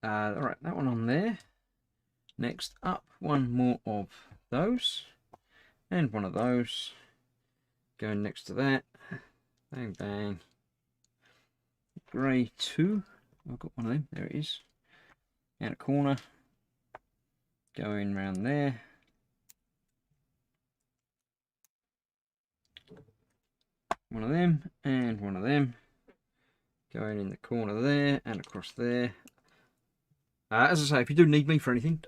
that. Alright, that one on there. Next up, one more of those. And one of those. Going next to that. Bang, bang. Grey 2. I've got one of them. There it is. Out a corner. Going round there. One of them and one of them. Going in the corner there and across there. As I say, if you do need me for anything,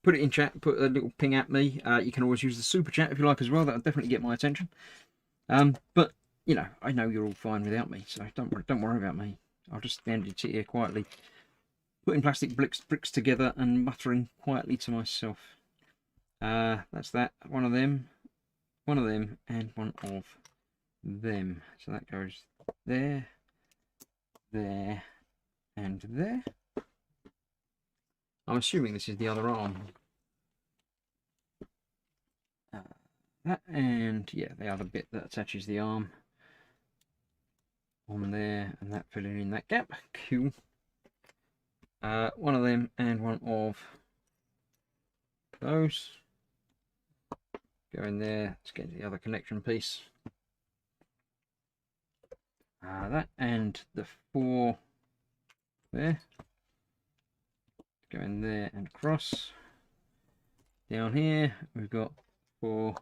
put it in chat, put a little ping at me. You can always use the super chat if you like as well. That'll definitely get my attention. But, you know, I know you're all fine without me, so don't worry about me. I'll just stand here quietly, putting plastic bricks together and muttering quietly to myself. That's that. One of them, and one of them. So that goes there, there, and there. I'm assuming this is the other arm. That and yeah, the other bit that attaches the arm on there, and that filling in that gap. Cool. One of them and one of those. Go in there. Let's get the other connection piece. That and the 4 there. Go in there and across. Down here we've got 4,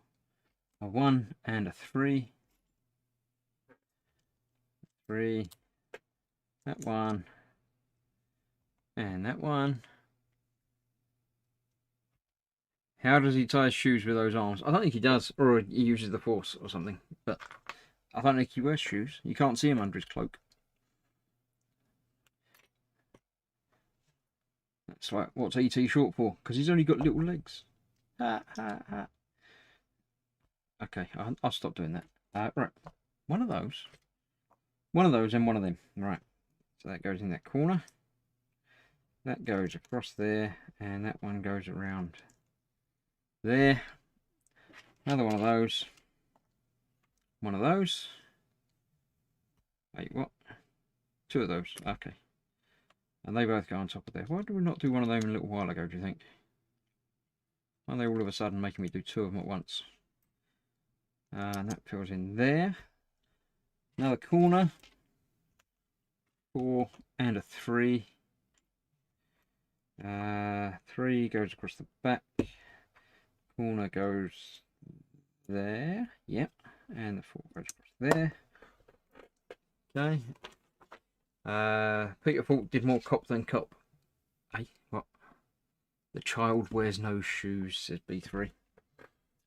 a 1 and a 3. 3. That one. And that one. How does he tie his shoes with those arms? I don't think he does, or he uses the force or something. But I don't think he wears shoes. You can't see him under his cloak. That's like, what's ET short for? Because he's only got little legs. Ha, ha, ha. Okay, I'll stop doing that. Right, one of those and one of them. Right, so that goes in that corner. That goes across there, and that one goes around there. Another one of those. One of those. Wait, what? 2 of those. Okay. And they both go on top of there. Why did we not do one of them a little while ago, do you think? Why are they all of a sudden making me do 2 of them at once? And that fills in there. Another corner. 4 and a 3. 3 goes across the back. Corner goes there. Yep. And the 4 goes across there. Okay. Peter Falk did more cop than cop. Hey, what? The child wears no shoes, says B3.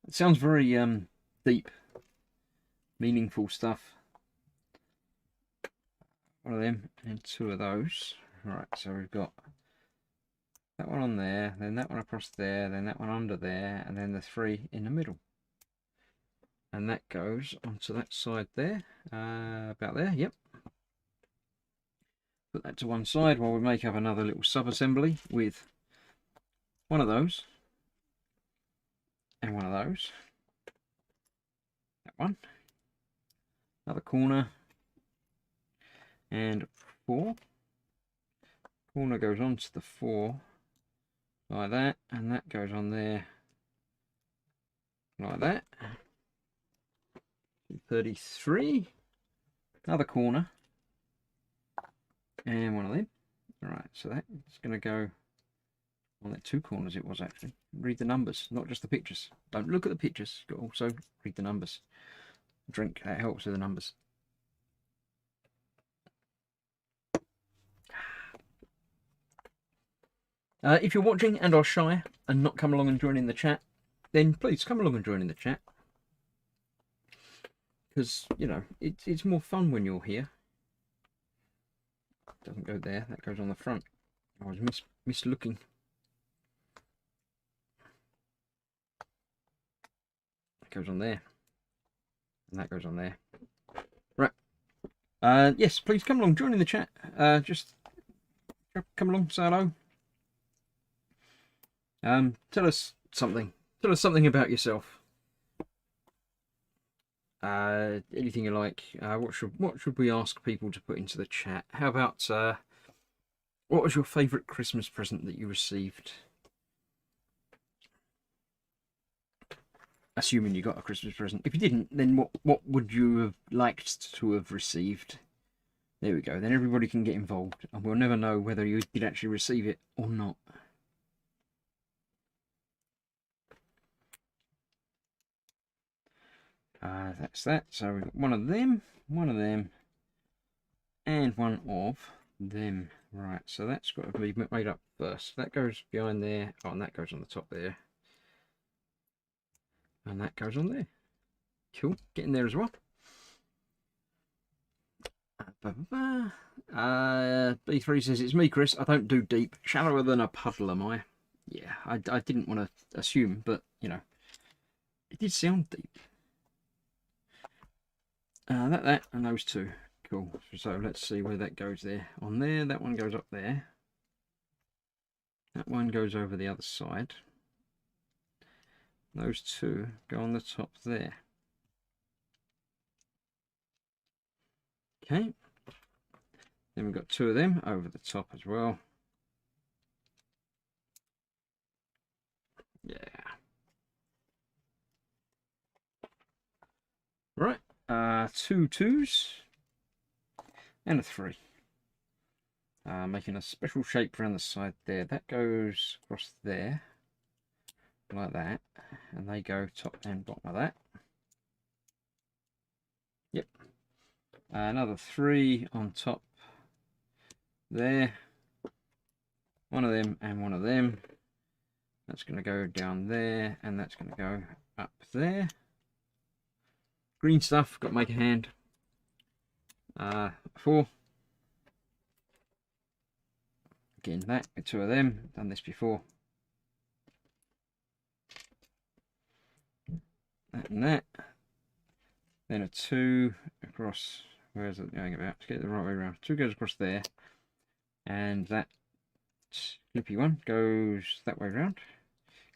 It sounds very deep, meaningful stuff. One of them and 2 of those. Right, so we've got that one on there, then that one across there, then that one under there, and then the 3 in the middle. And that goes onto that side there, about there, yep. Put that to one side while we make up another little sub-assembly with one of those and one of those. That one. Another corner. And 4. Corner goes onto the 4 like that, and that goes on there like that. 33. Another corner. And one of them. Alright, so that's going to go on that 2 corners it was actually. Read the numbers, not just the pictures. Don't look at the pictures, you've got to also read the numbers. Drink, that helps with the numbers. If you're watching and are shy and not come along and join in the chat, then please come along and join in the chat. Because, you know, it's more fun when you're here. Doesn't go there, that goes on the front. I was mislooking. That goes on there. And that goes on there. Right. Yes, please come along, join in the chat. Just come along, say hello. Tell us something. Tell us something about yourself. Anything you like. What should we ask people to put into the chat? How about what was your favourite Christmas present that you received? assuming you got a Christmas present. If you didn't, then what would you have liked to have received? There we go. Then everybody can get involved, and we'll never know whether you did actually receive it or not. That's that. So we've got one of them, and one of them. Right, so that's got to be made up first. That goes behind there. Oh, and that goes on the top there. And that goes on there. Cool. Get in there as well. B3 says, it's me, Chris. I don't do deep. Shallower than a puddle, am I? Yeah, I didn't want to assume, but, you know, it did sound deep. That, and those two. Cool. So let's see where that goes there. On there, that one goes up there. That one goes over the other side. Those two go on the top there. Okay. Then we've got two of them over the top as well. Yeah. Right. Two twos and a three. Making a special shape around the side there. That goes across there like that, and they go top and bottom of that. Yep. Another three on top there. One of them and one of them. That's going to go down there, and that's going to go up there. Green stuff, got to make a hand. Four. Again, that, two of them, done this before. That and that. Then a two across, where is it going about? Let's get it the right way around. Two goes across there. And that flippy one goes that way around.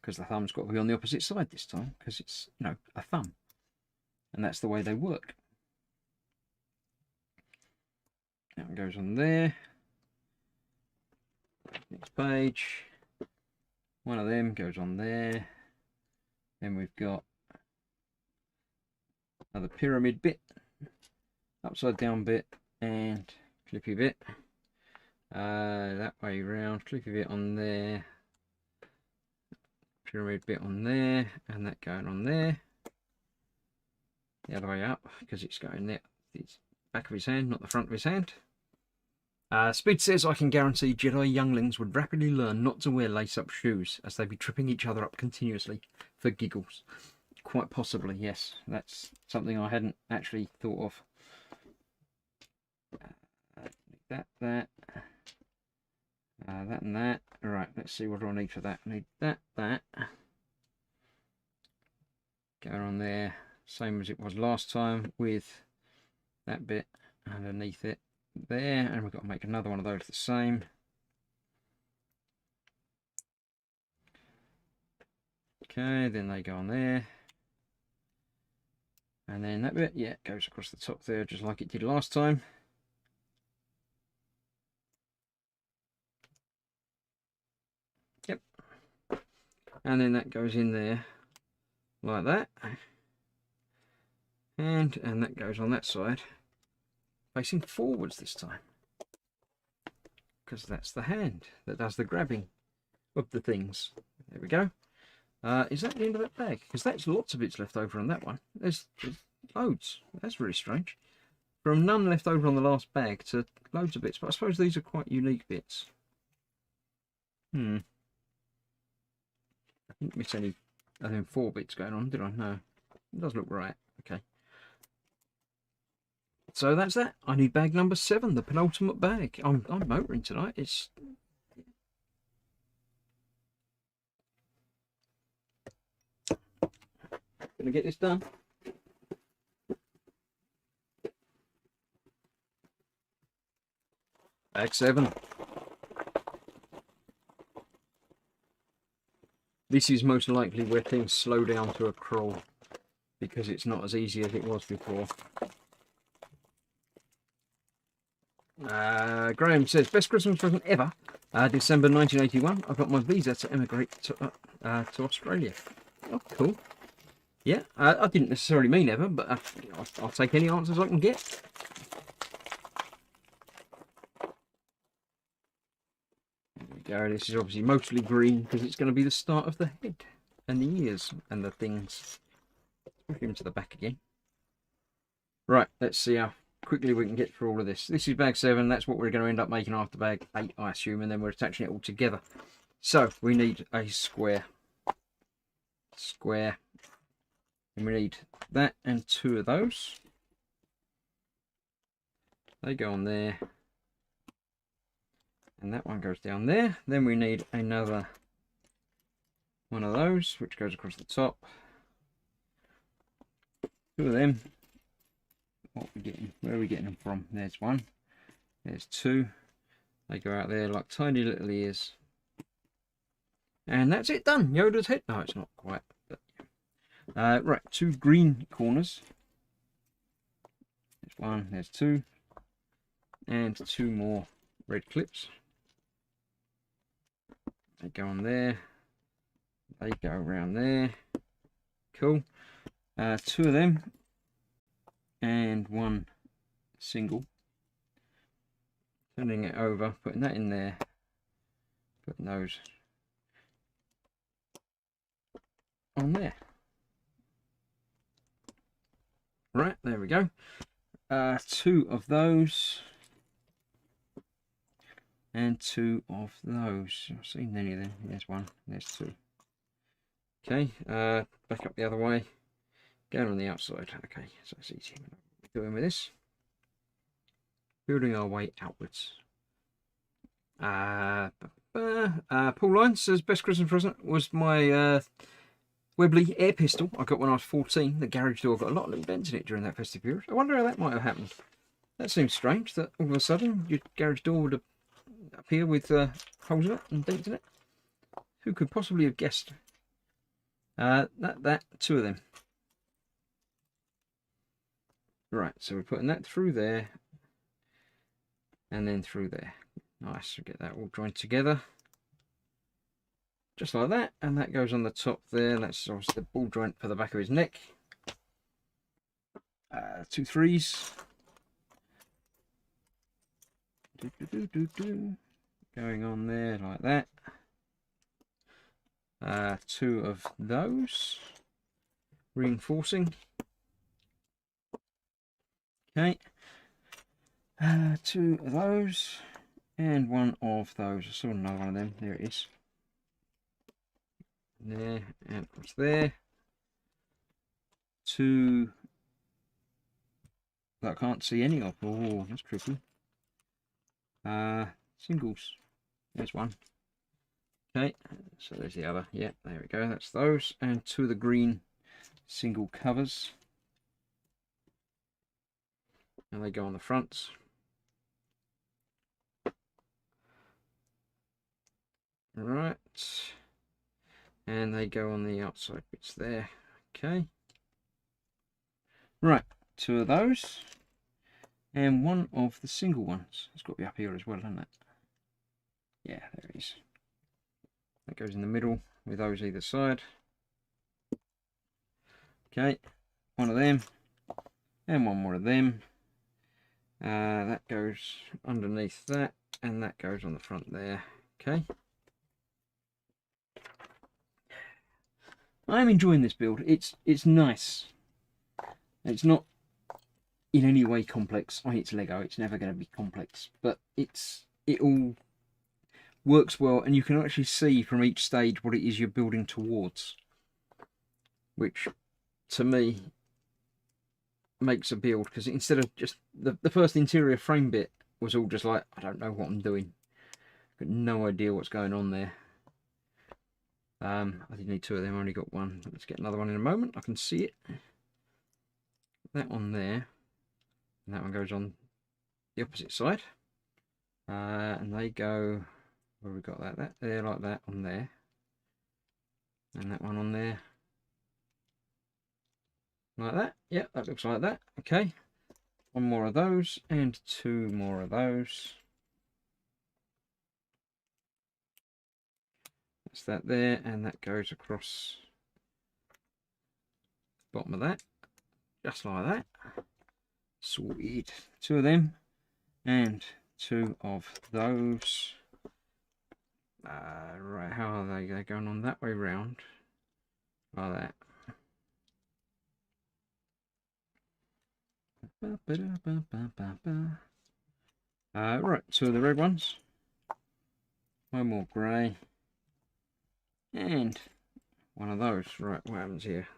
Because the thumb's got to be on the opposite side this time. Because it's, you know, a thumb. And that's the way they work. That one goes on there. Next page. One of them goes on there. Then we've got another pyramid bit, upside down bit, and clippy bit. That way round, clippy bit on there, pyramid bit on there, and that going on there. The other way up, because it's going there. It's back of his hand, not the front of his hand. Speed says, I can guarantee Jedi younglings would rapidly learn not to wear lace-up shoes, as they'd be tripping each other up continuously for giggles. Quite possibly, yes. That's something I hadn't actually thought of. That and that. Alright, let's see what do I need for that. I need that. Going on there, same as it was last time, with that bit underneath it there, and we've got to make another one of those the same. Okay, then they go on there. And then that bit, yeah, goes across the top there, just like it did last time. Yep. And then that goes in there like that. And that goes on that side, facing forwards this time. Because that's the hand that does the grabbing of the things. There we go. Is that the end of that bag? Because that's lots of bits left over on that one. There's loads. That's really strange. From none left over on the last bag to loads of bits. But I suppose these are quite unique bits. I didn't miss any of them 4 bits going on, did I? No. It does look right. Okay. So that's that. I need bag number 7, the penultimate bag. I'm motoring tonight. It's... Gonna get this done. Bag 7. This is most likely where things slow down to a crawl, because it's not as easy as it was before. Graham says, best Christmas present ever. December 1981. I got my visa to emigrate to Australia. Oh, cool. Yeah, I didn't necessarily mean ever, but I'll take any answers I can get. There we go. This is obviously mostly green because it's going to be the start of the head and the ears and the things. Put him to the back again. Right, let's see how quickly we can get through all of this. This is bag 7. That's what we're going to end up making after bag 8, I assume, and then we're attaching it all together. So we need a square, and we need that and 2 of those. They go on there, and that one goes down there. Then we need another one of those, which goes across the top. 2 of them. What are we getting? Where are we getting them from? There's 1. There's 2. They go out there like tiny little ears. And that's it done. Yoda's head. No, it's not quite. But, right, 2 green corners. There's 1, there's 2. And 2 more red clips. They go on there. They go around there. Cool. 2 of them. And 1 single. Turning it over, putting that in there. Putting those on there. Right, there we go. 2 of those. And 2 of those. I've seen any of them. There's 1, there's 2. Okay, back up the other way. Going on the outside. Okay, so it's easy. What we're doing with this. Building our way outwards. Paul Lyons says best Christmas present was my Webley air pistol. I got when I was 14. The garage door got a lot of little dents in it during that festive period. I wonder how that might have happened. That seems strange that all of a sudden your garage door would appear with holes in it and dents in it. Who could possibly have guessed? That 2 of them. Right, so we're putting that through there and then through there. Nice, we get that all joined together. Just like that, and that goes on the top there. That's obviously the ball joint for the back of his neck. 2 3s. Going on there like that. 2 of those. Reinforcing. Okay. 2 of those. And 1 of those. I saw another one of them. There it is. There and across there. 2 that I can't see any of. Oh, that's tricky. Singles. There's 1. Okay, so there's the other. Yeah, there we go. That's those. And 2 of the green single covers. And they go on the fronts. Right. And they go on the outside bits there. Okay. Right, 2 of those. And 1 of the single ones. It's got to be up here as well, hasn't it? Yeah, there it is. That goes in the middle with those either side. Okay, 1 of them. And 1 more of them. That goes underneath that. And that goes on the front there. Okay. I'm enjoying this build. It's nice. It's not in any way complex. I mean, it's Lego. It's never going to be complex, but it all works well, and you can actually see from each stage what it is you're building towards, which to me makes a build, because instead of just the first interior frame bit was all just like, I don't know what I'm doing. Got no idea what's going on there. I did need 2 of them. I only got 1. Let's get another one in a moment. I can see it. That one there, and that one goes on the opposite side. And they go where we got that there, like that on there, and that one on there, like that. Yeah, that looks like that. Okay, 1 more of those and 2 more of those. That's that there, and that goes across bottom of that, just like that. Sorted. 2 of them and 2 of those. Right, how are they? They're going on that way round, like that. Right, 2 of the red ones. 1 more grey. And 1 of those. Right, what happens here?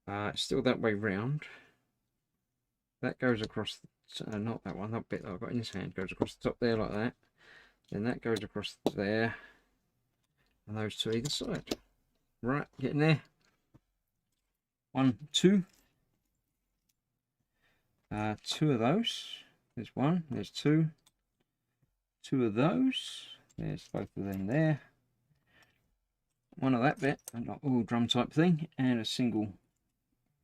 It's still that way round. That goes across, not that one, that bit that I've got in this hand goes across the top there like that. Then that goes across there. And those 2 either side. Right, getting there. 1, 2. 2 of those. There's 1, there's 2. 2 of those. There's both of them there. 1 of that bit, not all drum type thing, and a single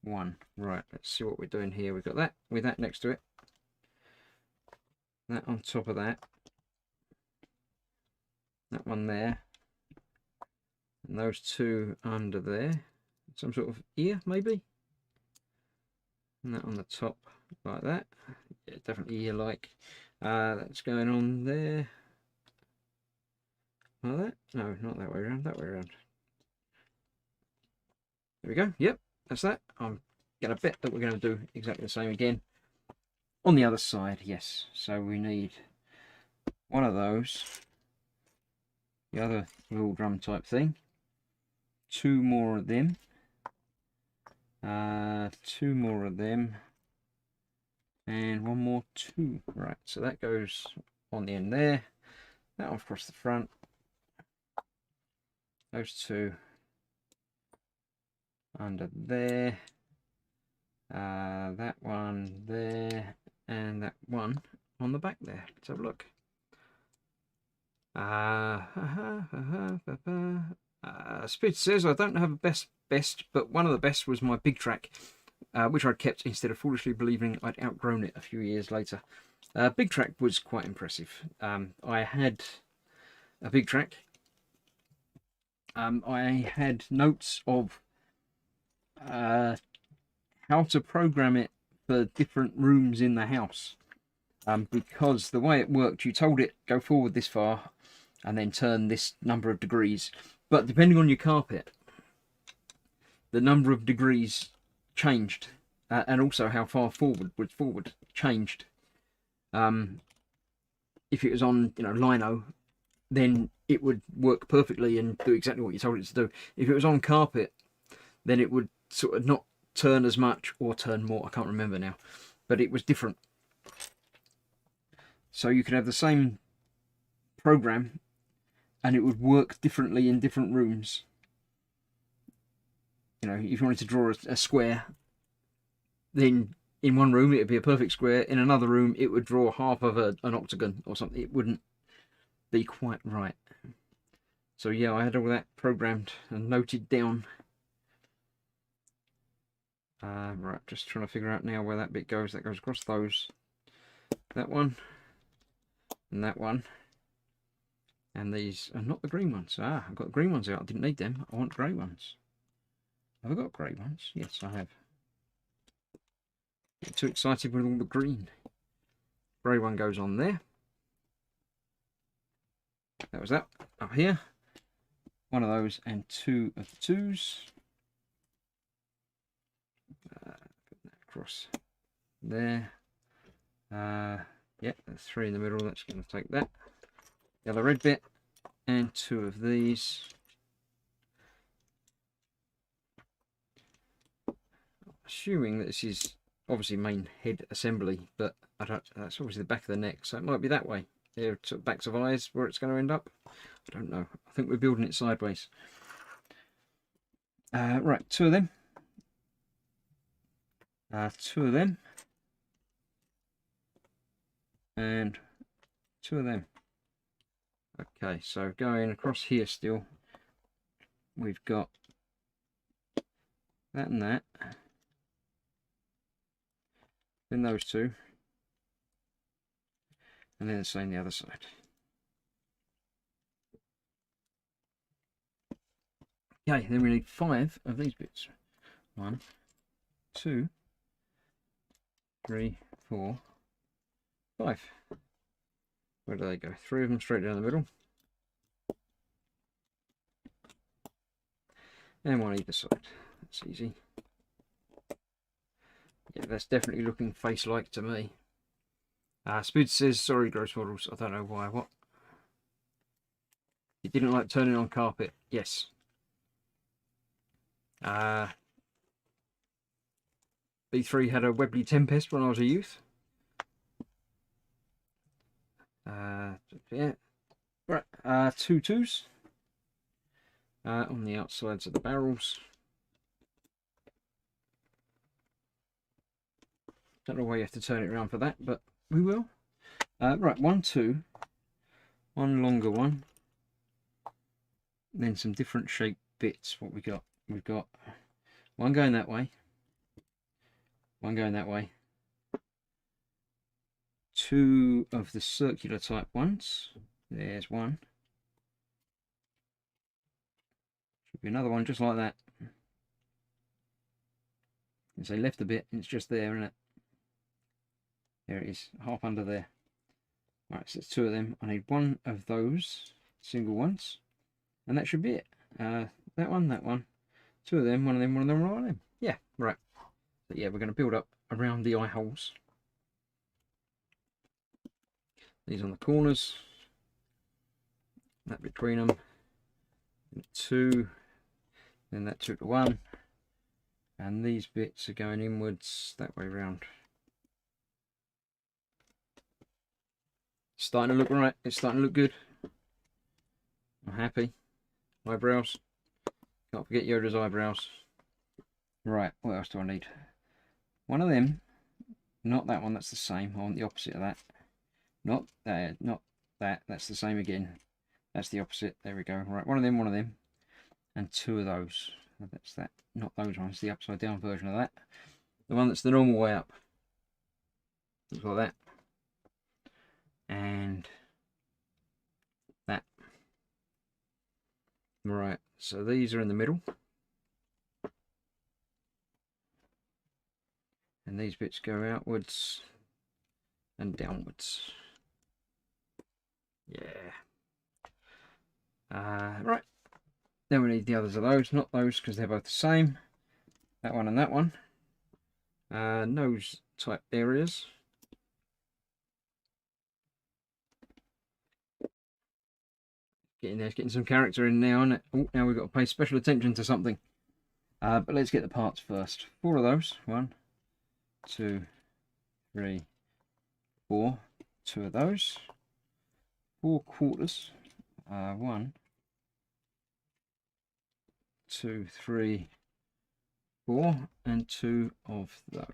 1. Right, let's see what we're doing here. We've got that with that next to it. That on top of that. That one there. And those 2 under there. Some sort of ear, maybe. And that on the top, like that. Yeah, definitely ear-like. That's going on there. Like that? No, not that way around. That way around. There we go. Yep, that's that. I'm going to bet that we're going to do exactly the same again on the other side. Yes. So we need 1 of those. The other little drum type thing. 2 more of them. 2 more of them. And 1 more 2. Right, so that goes on the end there. That one across the front. Those 2 under there. That one there. And that one on the back there. Let's have a look. Spirit says, I don't have a best, but one of the best was my big track, which I'd kept instead of foolishly believing I'd outgrown it a few years later. Big track was quite impressive. I had a big track. I had notes of how to program it for different rooms in the house. Because the way it worked, you told it go forward this far and then turn this number of degrees. But depending on your carpet, the number of degrees changed, and also how far forward changed. If it was on, lino, then it would work perfectly and do exactly what you told it to do. If it was on carpet, then it would sort of not turn as much or turn more. I can't remember now, but it was different. So you could have the same program and it would work differently in different rooms. If you wanted to draw a square, then in one room it would be a perfect square. In another room it would draw half of an octagon or something. It wouldn't be quite right. So yeah, I had all that programmed and noted down. Right, just trying to figure out now where that bit goes. That goes across those. That one. And that one. And these are not the green ones. I've got the green ones out. I didn't need them. I want grey ones. Have I got grey ones? Yes, I have. Get too excited with all the green. Grey one goes on there. That was that. Up here. 1 of those and 2 of the 2s. Put that across there. Yep, there's 3 in the middle. That's going to take that. Yellow red bit and 2 of these. Assuming that this is obviously main head assembly, but I don't. That's obviously the back of the neck, so it might be that way. There, backs of eyes where it's going to end up. I don't know. I think we're building it sideways. Right, 2 of them. 2 of them. And 2 of them. Okay, so going across here still, we've got that and that. Then those 2. And then the same the other side. Okay, then we need 5 of these bits. 1, 2, 3, 4, 5. Where do they go? 3 of them straight down the middle. And 1 either side. That's easy. Yeah, that's definitely looking face-like to me. Spood says, sorry, gross models. I don't know why. What? You didn't like turning on carpet? Yes. B3 had a Webley Tempest when I was a youth. Yeah. Right. 2 2s. On the outsides of the barrels. Don't know why you have to turn it around for that, but we will. Right, 1 2. One longer one. Then some different shaped bits. What we got? We've got one going that way. One going that way. 2 of the circular type ones. There's one. Should be another one just like that. And so left a bit, and it's just there, isn't it? There it is, half under there. Right, so it's 2 of them. I need 1 of those single ones, and that should be it. That one, 2 of them, 1 of them, 1 of them, 1 of them. Yeah, right. But yeah, we're going to build up around the eye holes. These on the corners, that between them, 2, then that 2 to 1, and these bits are going inwards that way round. It's starting to look right. It's starting to look good. I'm happy. Eyebrows. Can't forget Yoda's eyebrows. Right, what else do I need? 1 of them. Not that one, that's the same. I want the opposite of that. Not that, not that. That's the same again. That's the opposite. There we go. Right, 1 of them, and 2 of those. That's that. Not those ones, the upside down version of that. The one that's the normal way up. Looks like that. And that. Right, so these are in the middle. And these bits go outwards and downwards. Yeah. Right. Then we need the others of those, not those because they're both the same. That one and that one. Nose type areas. Getting there, getting some character in now, isn't it? Oh, now we've got to pay special attention to something. But let's get the parts first. 4 of those. 1, 2, 3, 4. 2 of those. 4 quarters. 1, 2, 3, 4, and 2 of those.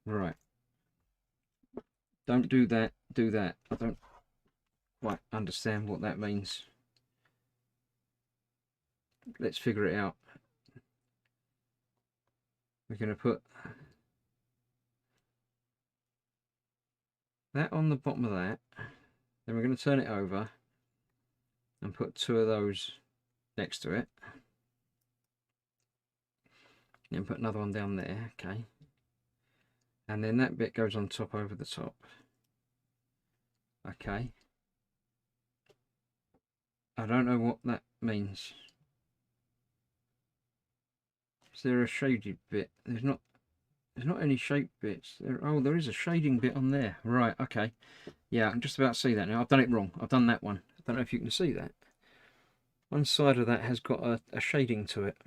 Right. Don't do that. Do that. I don't quite understand what that means. Let's figure it out. We're going to put that on the bottom of that. Then we're going to turn it over and put 2 of those next to it. Then put another one down there. Okay. And then that bit goes on top over the top. Okay. I don't know what that means. Is there a shaded bit? There's not any shaped bits. Oh, there is a shading bit on there. Right, okay. Yeah, I'm just about to see that now. I've done it wrong. I've done that one. I don't know if you can see that. One side of that has got a shading to it.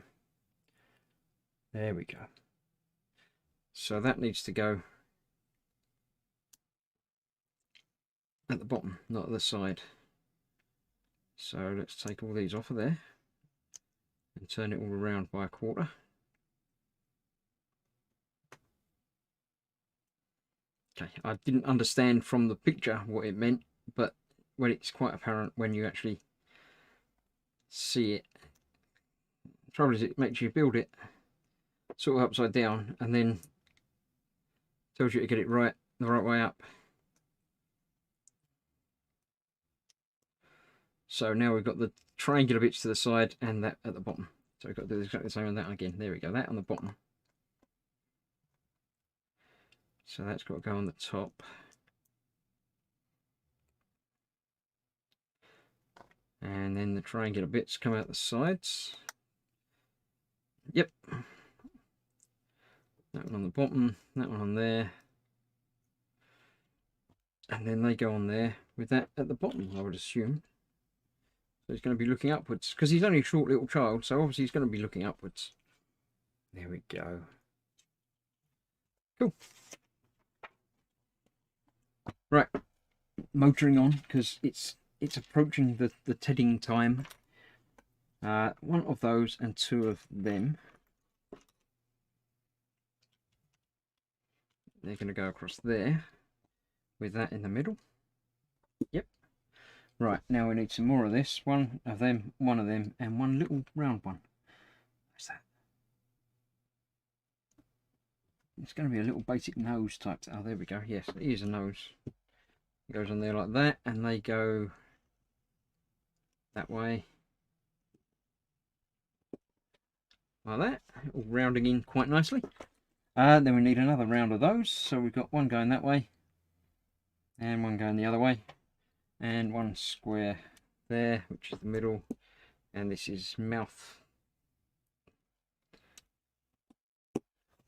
There we go. So that needs to go at the bottom, not at the side. So let's take all these off of there and turn it all around by 1/4. Okay, I didn't understand from the picture what it meant, but when it's quite apparent when you actually see it. The trouble is it makes you build it sort of upside down and then tells you to get it right, the right way up. So now we've got the triangular bits to the side and that at the bottom. So we've got to do exactly the same on that again. There we go, that on the bottom. So that's got to go on the top. And then the triangular bits come out the sides. Yep. That one on the bottom, that one on there. And then they go on there with that at the bottom, I would assume. So he's going to be looking upwards, because he's only a short little child, so obviously he's going to be looking upwards. There we go. Cool. Right, motoring on, because it's approaching the tedding time. One of those and two of them. They're going to go across there with that in the middle. Yep. Right, now we need some more of this. One of them, and one little round one. What's that? It's going to be a little basic nose type. Oh, there we go. Yes, it is a nose. It goes on there like that, and they go that way. Like that. All rounding in quite nicely. Then we need another round of those. So we've got one going that way, and one going the other way, and one square there, which is the middle, and this is mouth,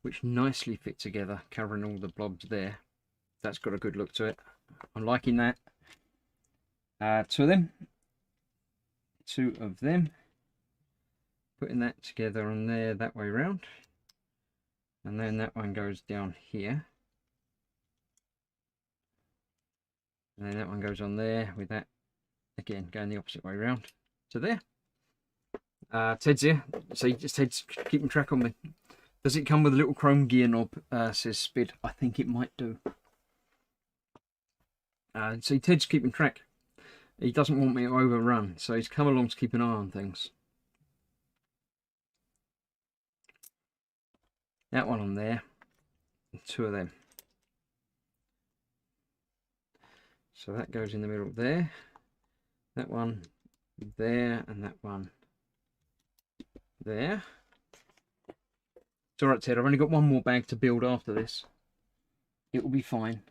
which nicely fit together, covering all the blobs there. That's got a good look to it. I'm liking that. Two of them, putting that together on there that way round, and then that one goes down here, and then that one goes on there with that again going the opposite way round to there. Ted's here, so Ted's keeping track on me. Does it come with a little chrome gear knob? Says Spid. I think it might do. See, Ted's keeping track. He doesn't want me to overrun, so he's come along to keep an eye on things. That one on there, and two of them. So that goes in the middle there. That one there, and that one there. It's alright, Ted. I've only got one more bag to build after this. It will be fine.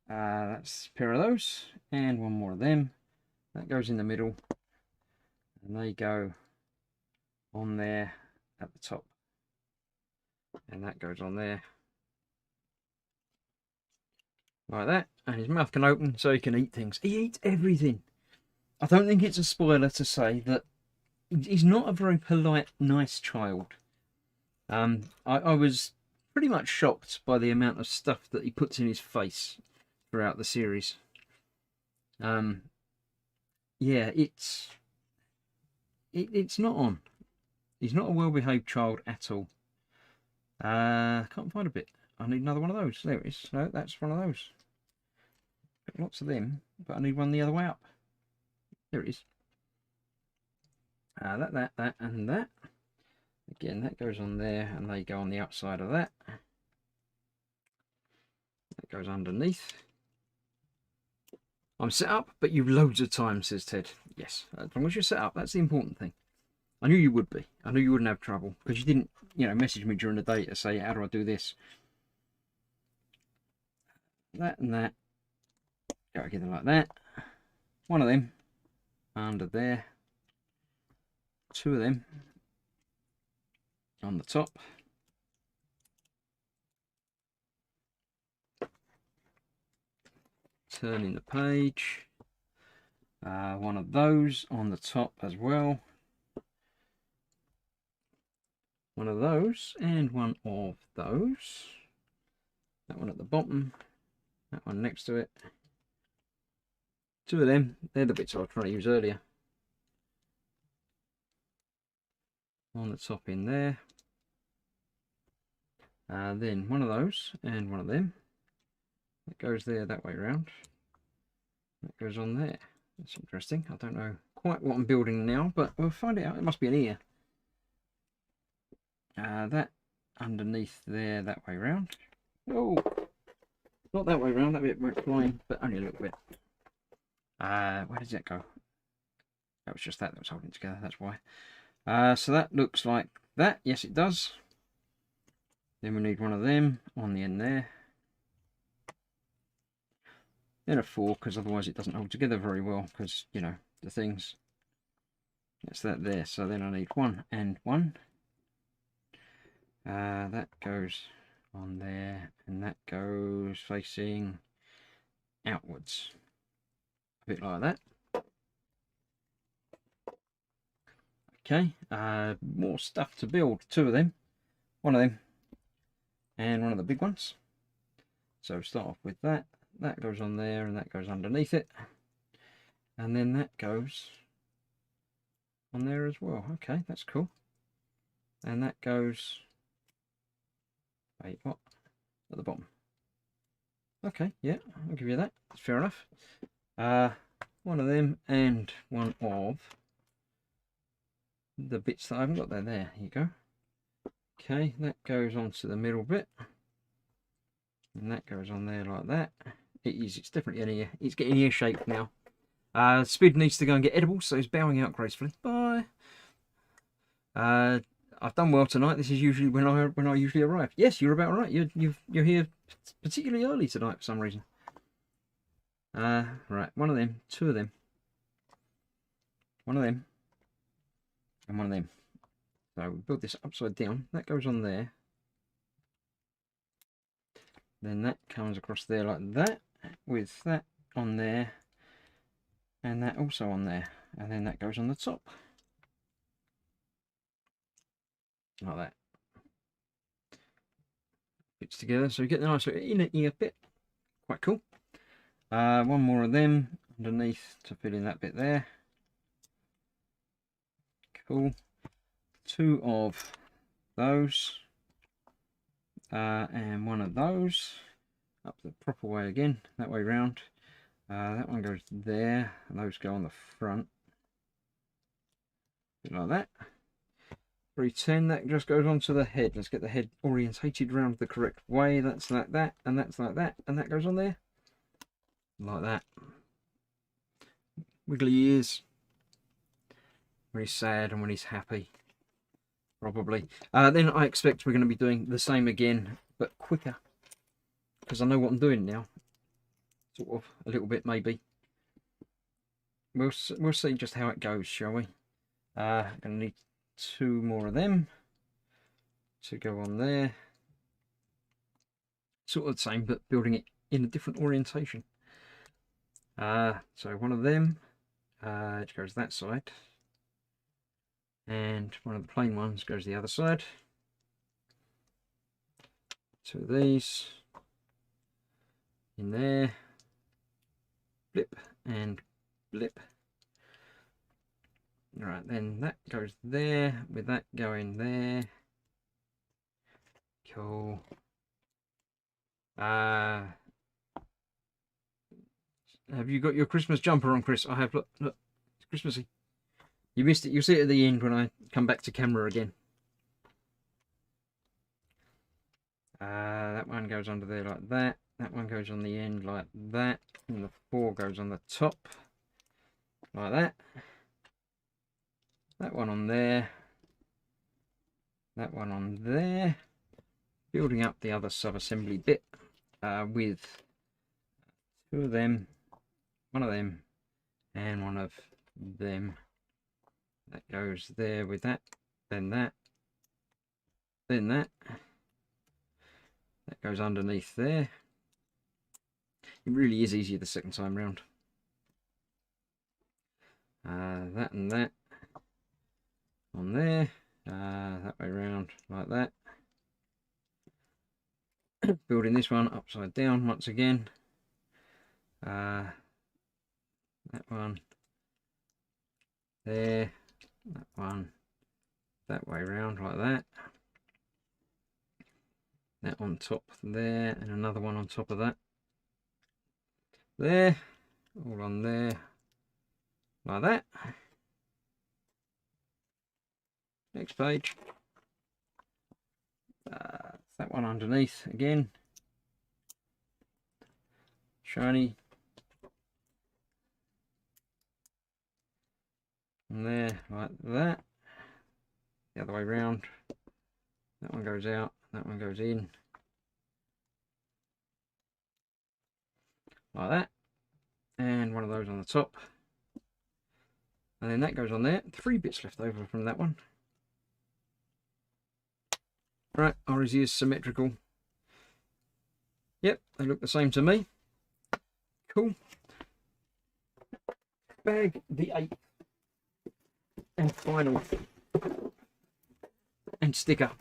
That's a pair of those, and one more of them. That goes in the middle, and they go on there at the top, and that goes on there like that. And his mouth can open so he can eat things. He eats everything. I don't think it's a spoiler to say that he's not a very polite, nice child. I was pretty much shocked by the amount of stuff that he puts in his face throughout the series. Yeah, it's not on. He's not a well-behaved child at all. Can't find a bit. I need another one of those. There it is. No, that's one of those. Got lots of them, but I need one the other way up. There it is. That, and that. Again, that goes on there, and they go on the outside of that. That goes underneath. I'm set up, but you've loads of time, says Ted. Yes, as long as you're set up, that's the important thing. I knew you would be. I knew you wouldn't have trouble, because you didn't, message me during the day to say, how do I do this? That and that. Go together like that. One of them under there. Two of them on the top. Turning the page. One of those on the top as well. One of those and one of those. That one at the bottom. That one next to it. Two of them. They're the bits I was trying to use earlier. On the top in there. Then one of those and one of them. That goes there that way around. That goes on there. That's interesting. I don't know quite what I'm building now, but we'll find it out. It must be an ear. That underneath there that way around. Oh, not that way around. That bit went flying, but only a little bit. Where does that go? That was just that was holding it together. That's why. So that looks like that. Yes, it does. Then we need one of them on the end there. Then a 4, because otherwise it doesn't hold together very well, because, you know, the things. That's that there. So then I need 1 and 1. That goes on there, and that goes facing outwards. A bit like that. Okay, more stuff to build. 2 of them. 1 of them. And 1 of the big ones. So start off with that. That goes on there, and that goes underneath it. And then that goes on there as well. Okay, that's cool. And that goes... Wait, what? At the bottom. Okay, yeah, I'll give you that. That's fair enough. 1 of them and 1 of the bits that I haven't got there. There you go. Okay, that goes onto the middle bit. And that goes on there like that. It's definitely in here. It's getting ear shaped now. Speed needs to go and get edibles, so he's bowing out gracefully. Bye. I've done well tonight. This is usually when I usually arrive. Yes, you're about right. You're here particularly early tonight for some reason. Right, 1 of them, 2 of them, 1 of them, and 1 of them. So we build this upside down. That goes on there. Then that comes across there like that, with that on there, and that also on there. And then that goes on the top. Like that. Fits together, so you get the nice little inner ear bit. Quite cool. 1 more of them underneath to fill in that bit there. Cool. 2 of those. And 1 of those. Up the proper way again, that way round. That one goes there, and those go on the front. Bit like that. 310, that just goes onto the head. Let's get the head orientated round the correct way. That's like that, and that's like that, and that goes on there. Like that. Wiggly ears. When he's sad and when he's happy. Probably. Then I expect we're going to be doing the same again, but quicker. Because I know what I'm doing now. Sort of, a little bit maybe. We'll see just how it goes, shall we? Going to need 2 more of them to go on there. Sort of the same, but building it in a different orientation. So 1 of them, it goes that side. And 1 of the plain ones goes the other side. 2 of these in there. Blip and blip. Right, then that goes there, with that going there. Cool. Have you got your Christmas jumper on, Chris? I have. Look, it's Christmassy. You missed it. You'll see it at the end when I come back to camera again. That one goes under there like that. That one goes on the end like that. And the 4 goes on the top like that. That one on there. That one on there. Building up the other sub-assembly bit with 2 of them, 1 of them, and 1 of them. That goes there with that, then that, then that. That goes underneath there. It really is easier the second time round. That and that on there, that way round like that. Building this one upside down once again. That one there, that one that way round like that. That on top there, and another one on top of that. There, all on there, like that. Next page. That one underneath again. Shiny. And there, like that. The other way round. That one goes out That one goes in like that, and one of those on the top, and then that goes on there. 3 bits left over from that one. Right, RZ is symmetrical. Yep, they look the same to me. Cool. Bag the 8th and final and sticker.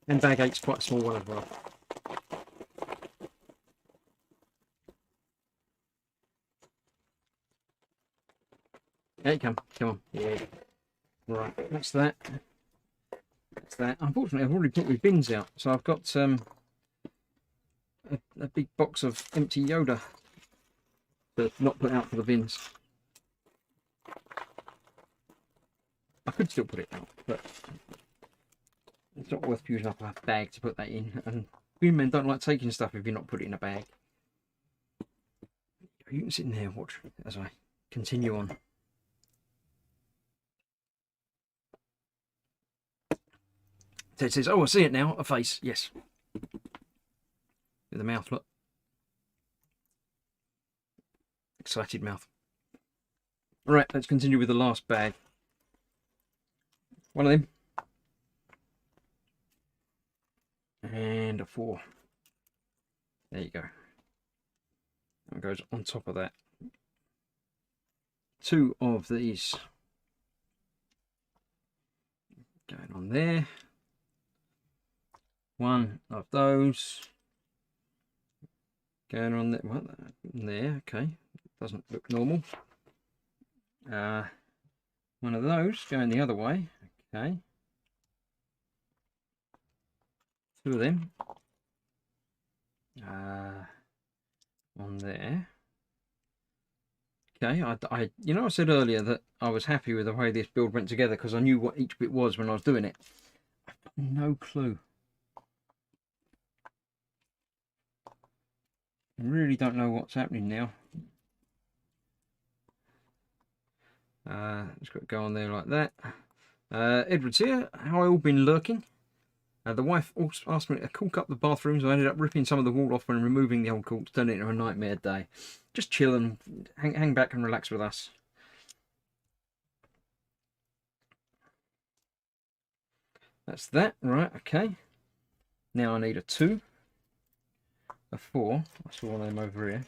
And bag 8's quite a small one as well. There you come. Come on. Yeah. Right, that's that. That's that. Unfortunately, I've already put my bins out, so I've got a big box of empty Yoda to not put out for the bins. I could still put it out, but it's not worth using up a bag to put that in. And bin men don't like taking stuff if you're not putting it in a bag. You can sit in there and watch as I continue on. So it says, "Oh, I see it now. A face." Yes. With the mouth, look. Excited mouth. All right, let's continue with the last bag. One of them. And a 4. There you go. That goes on top of that. 2 of these going on there. 1 of those going on there. What? There, okay. Doesn't look normal. 1 of those going the other way. Okay. 2 of them on there. Okay, I I said earlier that I was happy with the way this build went together because I knew what each bit was when I was doing it. I've got no clue. I really don't know what's happening now. Just got to go on there like that. Edward's here. How I all been lurking? The wife also asked me to caulk up the bathrooms. I ended up ripping some of the wall off and removing the old caulks, turning it into a nightmare day. Just chill and hang back and relax with us. That's that, right, okay. Now I need a 2, a 4. I saw one of them over here,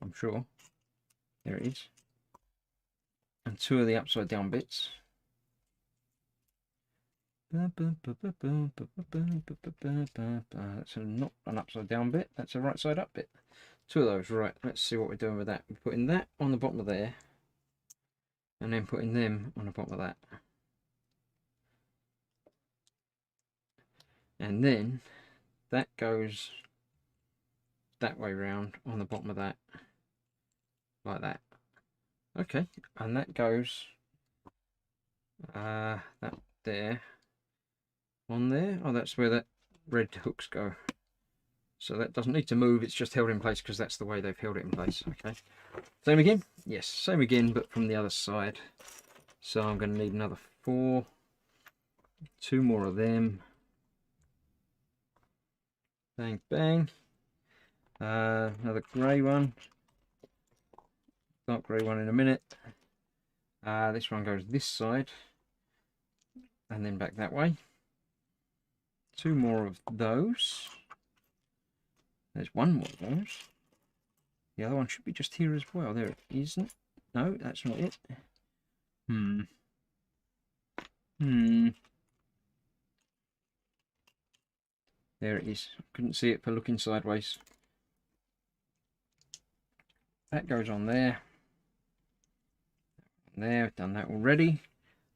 I'm sure. There it is. And 2 of the upside down bits. That's not an upside down bit, that's a right side up bit. 2 of those, right, let's see what we're doing with that. We're putting that on the bottom of there, and then putting them on the bottom of that. And then that goes that way round on the bottom of that, like that. Okay, and that goes that there on there. Oh, that's where that red hooks go. So that doesn't need to move, it's just held in place because that's the way they've held it in place. Okay, same again. Yes, same again, but from the other side. So I'm going to need another 4, 2 more of them. Bang bang. Another grey one, dark grey one in a minute. This one goes this side and then back that way. 2 more of those. There's 1 more of those. The other one should be just here as well. There it isn't. No, that's not it. There it is. Couldn't see it for looking sideways. That goes on there. There, I've done that already.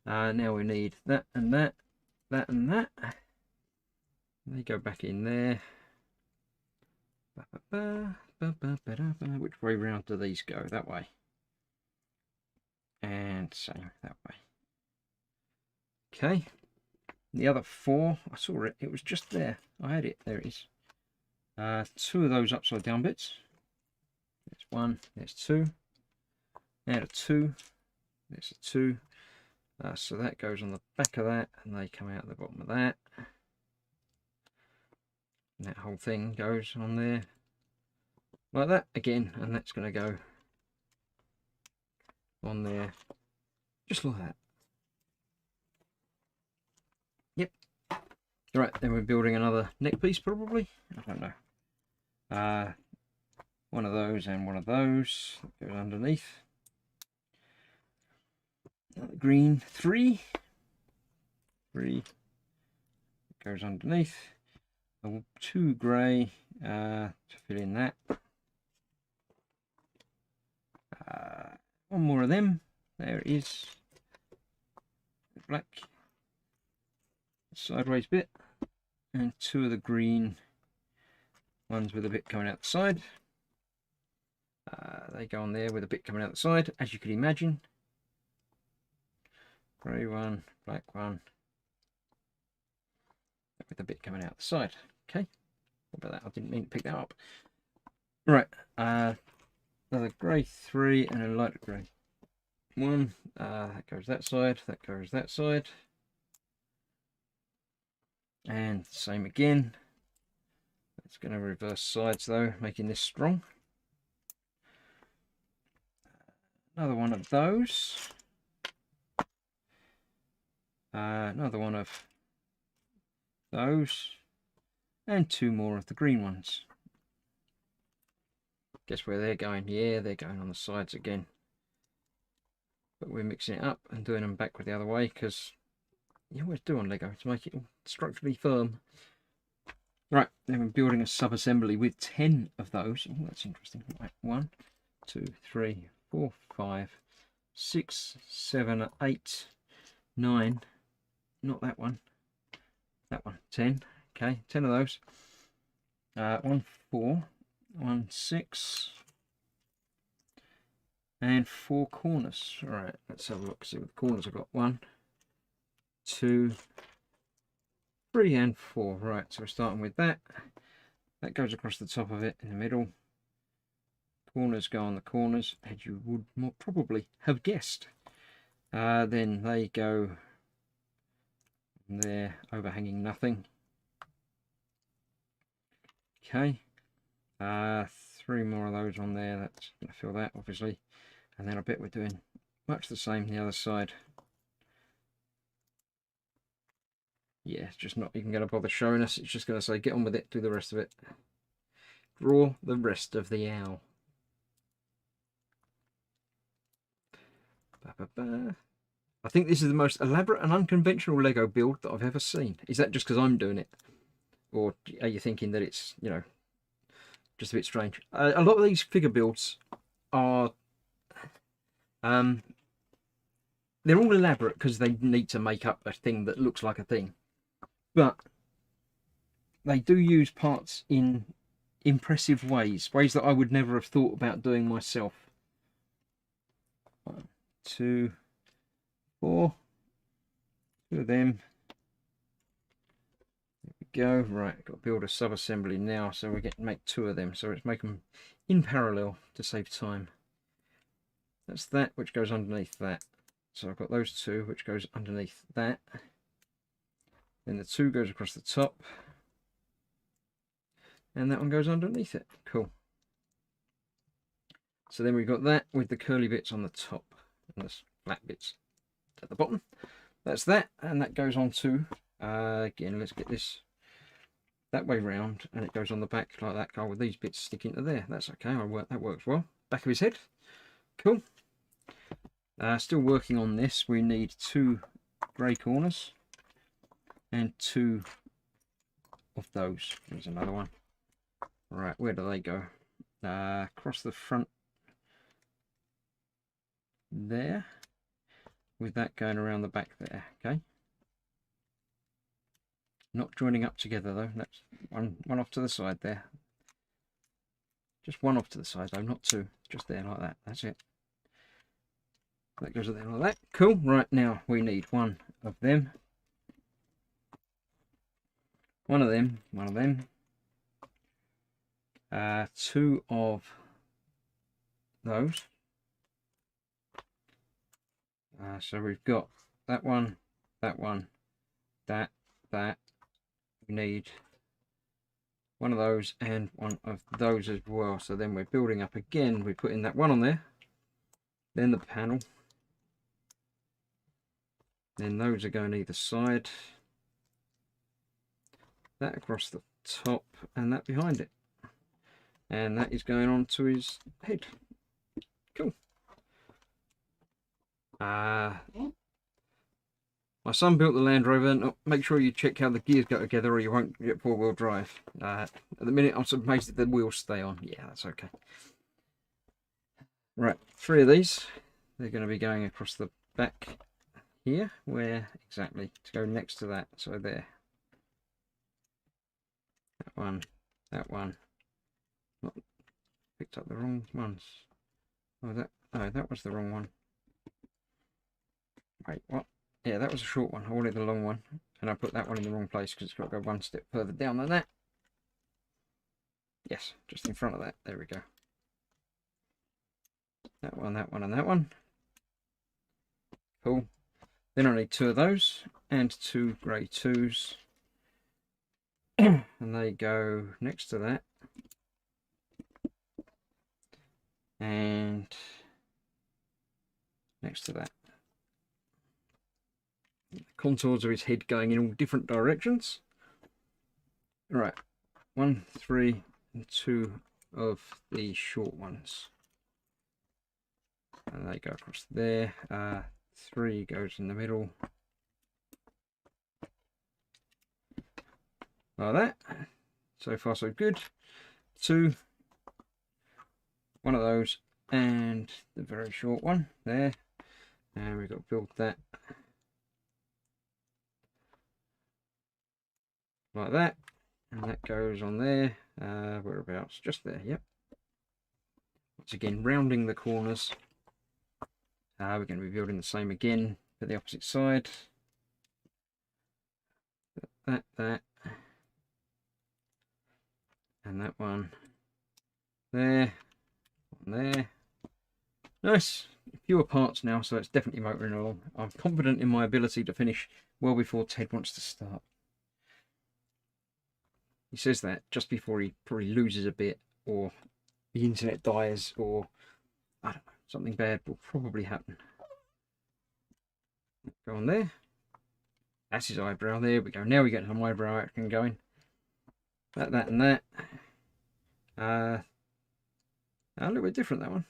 Now we need that and that, that and that. They go back in there. Which way round do these go? That way. And same that way. Okay. The other 4, I saw it. It was just there. I had it. There it is. 2 of those upside down bits. There's 1. There's 2. And a 2. There's a 2. So that goes on the back of that, and they come out the bottom of that. And that whole thing goes on there like that again, and that's going to go on there just like that. Yep. Right, then we're building another neck piece probably. I don't know. One of those and one of those that goes underneath. Green 3 goes underneath. 2 grey to fill in that. One more of them. There it is. Black sideways bit, and 2 of the green ones with a bit coming out the side. They go on there with a bit coming out the side, as you can imagine. Grey one, black one, with a bit coming out the side. Okay, what about that? I didn't mean to pick that up. Right, another grey 3 and a light grey 1. That goes that side, that goes that side. And same again. It's going to reverse sides though, making this strong. Another one of those. Another one of those. And 2 more of the green ones. Guess where they're going? Yeah, they're going on the sides again. But we're mixing it up and doing them back with the other way, because you always do on Lego to make it structurally firm. Right, then we're building a sub-assembly with 10 of those. Oh, that's interesting. Right, 1, 2, 3, 4, 5, 6, 7, 8, 9. Not that one. That one. 10. Okay, 10 of those. 1, 4, 1, 6, and 4 corners. All right, let's have a look. See what the corners I've got. 1, 2, 3, and 4. Right, so we're starting with that. That goes across the top of it in the middle. Corners go on the corners, as you would more probably have guessed. Then they go there, overhanging nothing. Okay. 3 more of those on there. That's going to fill that, obviously. And then I bet we're doing much the same the other side. Yeah, it's just not even going to bother showing us. It's just going to say, get on with it, do the rest of it. Draw the rest of the owl. I think this is the most elaborate and unconventional Lego build that I've ever seen. Is that just because I'm doing it? Or are you thinking that it's, you know, just a bit strange? A lot of these figure builds are... they're all elaborate because they need to make up a thing that looks like a thing. But they do use parts in impressive ways that I would never have thought about doing myself. 1, 2, 4. 2 of them. There we go. Right, got to build a sub-assembly now, so we make 2 of them. So let's make them in parallel to save time. That's that, which goes underneath that. So I've got those 2, which goes underneath that. Then the 2 goes across the top. And that one goes underneath it. Cool. So then we've got that with the curly bits on the top and the flat bits at the bottom. That's that, and that goes on to, again, let's get this that way round, and it goes on the back like that, with these bits sticking to there. That's okay, that works well. Back of his head. Cool. Still working on this. We need 2 grey corners and 2 of those. There's another one. Right, where do they go? Across the front there, with that going around the back there. Okay, not joining up together though. That's one off to the side there. Just one off to the side though, not 2. Just there like that. That's it. That goes there like that. Cool. Right, now we need 1 of them. 1 of them. 1 of them. 2 of those. So we've got that one, that. We need one of those and one of those as well. So then we're building up again. We put in that one on there, then the panel, then those are going either side, that across the top and that behind it, and that is going on to his head. Cool. My son built the Land Rover. And make sure you check how the gears go together or you won't get four-wheel drive. At the minute I'm amazed that the wheels stay on. Yeah, that's okay. Right, 3 of these. They're going to be going across the back here. Where exactly? To go next to that. So there. That one. That one. Not picked up the wrong ones. Oh, that was the wrong one. Wait, what? Yeah, that was a short one. I wanted the long one, and I put that one in the wrong place because it's got to go one step further down than that. Yes, just in front of that. There we go. That one, and that one. Cool. Then I need 2 of those and 2 grey 2s. And they go next to that. And next to that. The contours of his head going in all different directions. Right, 1, 3, and 2 of the short ones. And they go across there. 3 goes in the middle. Like that. So far so good. 2. One of those and the very short one there. And we've got to build that like that. And that goes on there. Whereabouts? Just there, yep. Once again, rounding the corners. We're going to be building the same again for the opposite side. That. And that one there. One there. Nice. Fewer parts now, so it's definitely motoring along. I'm confident in my ability to finish well before Ted wants to start. He says that just before he probably loses a bit, or the internet dies, or I don't know, something bad will probably happen. Go on there. That's his eyebrow. There we go. Now we get some eyebrow action going. That, and that. A little bit different, that one.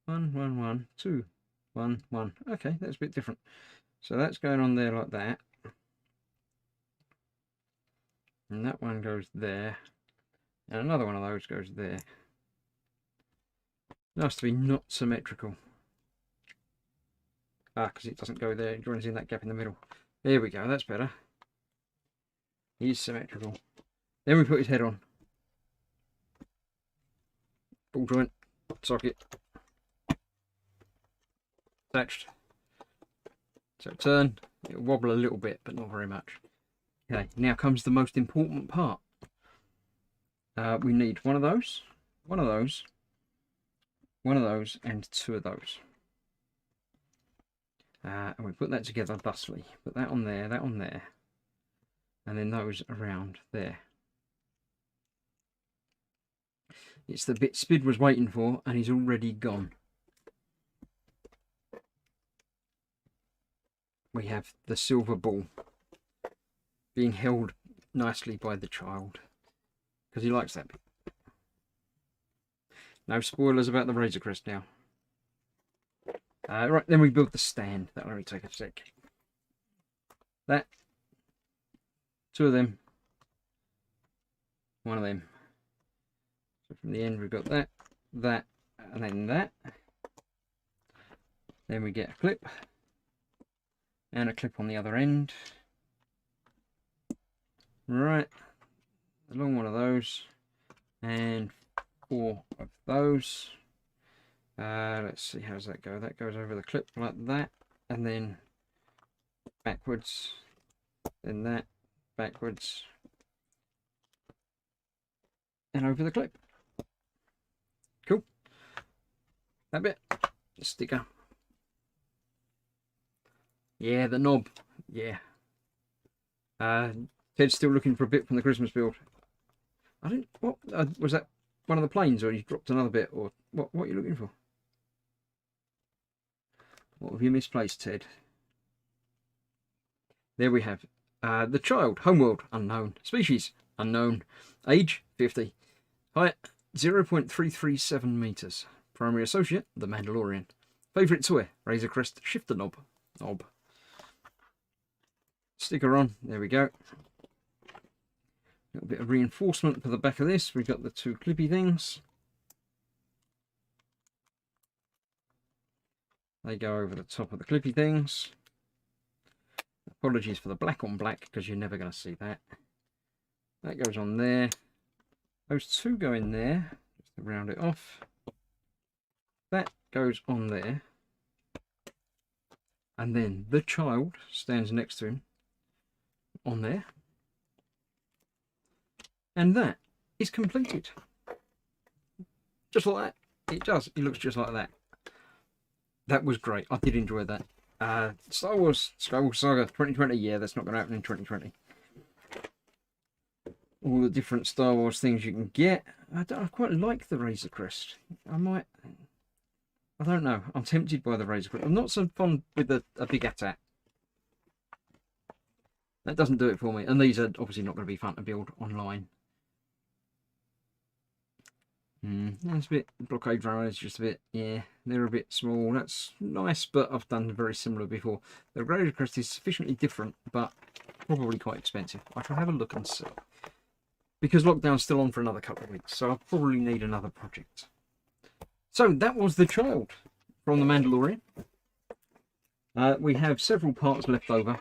1, 1, 1, 2, 1, 1. Okay, that's a bit different. So that's going on there like that. And that one goes there. And another one of those goes there. Nice to be not symmetrical. Because it doesn't go there. It joins in that gap in the middle. There we go, that's better. He's symmetrical. Then we put his head on. Ball joint, socket. Attached. So turn, it'll wobble a little bit, but not very much. Okay, now comes the most important part. We need one of those, one of those, one of those, and 2 of those. And we put that together thusly. Put that on there, and then those around there. It's the bit Spid was waiting for, and he's already gone. We have the silver ball being held nicely by the child because he likes that bit. No spoilers about the Razor Crest now. Right, then we build the stand. That'll only take a sec. That, 2 of them, 1 of them. So from the end we've got that, and then that. Then we get a clip and a clip on the other end. Right, a long one of those and 4 of those. Let's see, how does that go? That goes over the clip like that, and then backwards, then that, backwards, and over the clip. Cool. That bit, the sticker. Yeah, the knob. Yeah. Ted's still looking for a bit from the Christmas build. I didn't. What was that? One of the planes, or you dropped another bit, or what? What are you looking for? What have you misplaced, Ted? There we have the child. Homeworld unknown. Species unknown. Age 50. Height 0.337 meters. Primary associate the Mandalorian. Favorite toy Razor Crest shifter knob. Sticker on. There we go. A little bit of reinforcement for the back of this. We've got the two clippy things. They go over the top of the clippy things. Apologies for the black on black, because you're never going to see that. That goes on there. Those two go in there, just to round it off. That goes on there. And then the child stands next to him on there. And that is completed. Just like that. It does. It looks just like that. That was great. I did enjoy that. Star Wars Skywalker Saga 2020. Yeah, that's not going to happen in 2020. All the different Star Wars things you can get. I quite like the Razor Crest. I don't know. I'm tempted by the Razor Crest. I'm not so fond with a big attack. That doesn't do it for me. And these are obviously not going to be fun to build online. That's a bit, blockade runners, just a bit, yeah, they're a bit small. That's nice, but I've done very similar before. The Razor Crest is sufficiently different, but probably quite expensive. I shall have a look and see. Because lockdown's still on for another couple of weeks, so I'll probably need another project. So that was the child from the Mandalorian. We have several parts left over.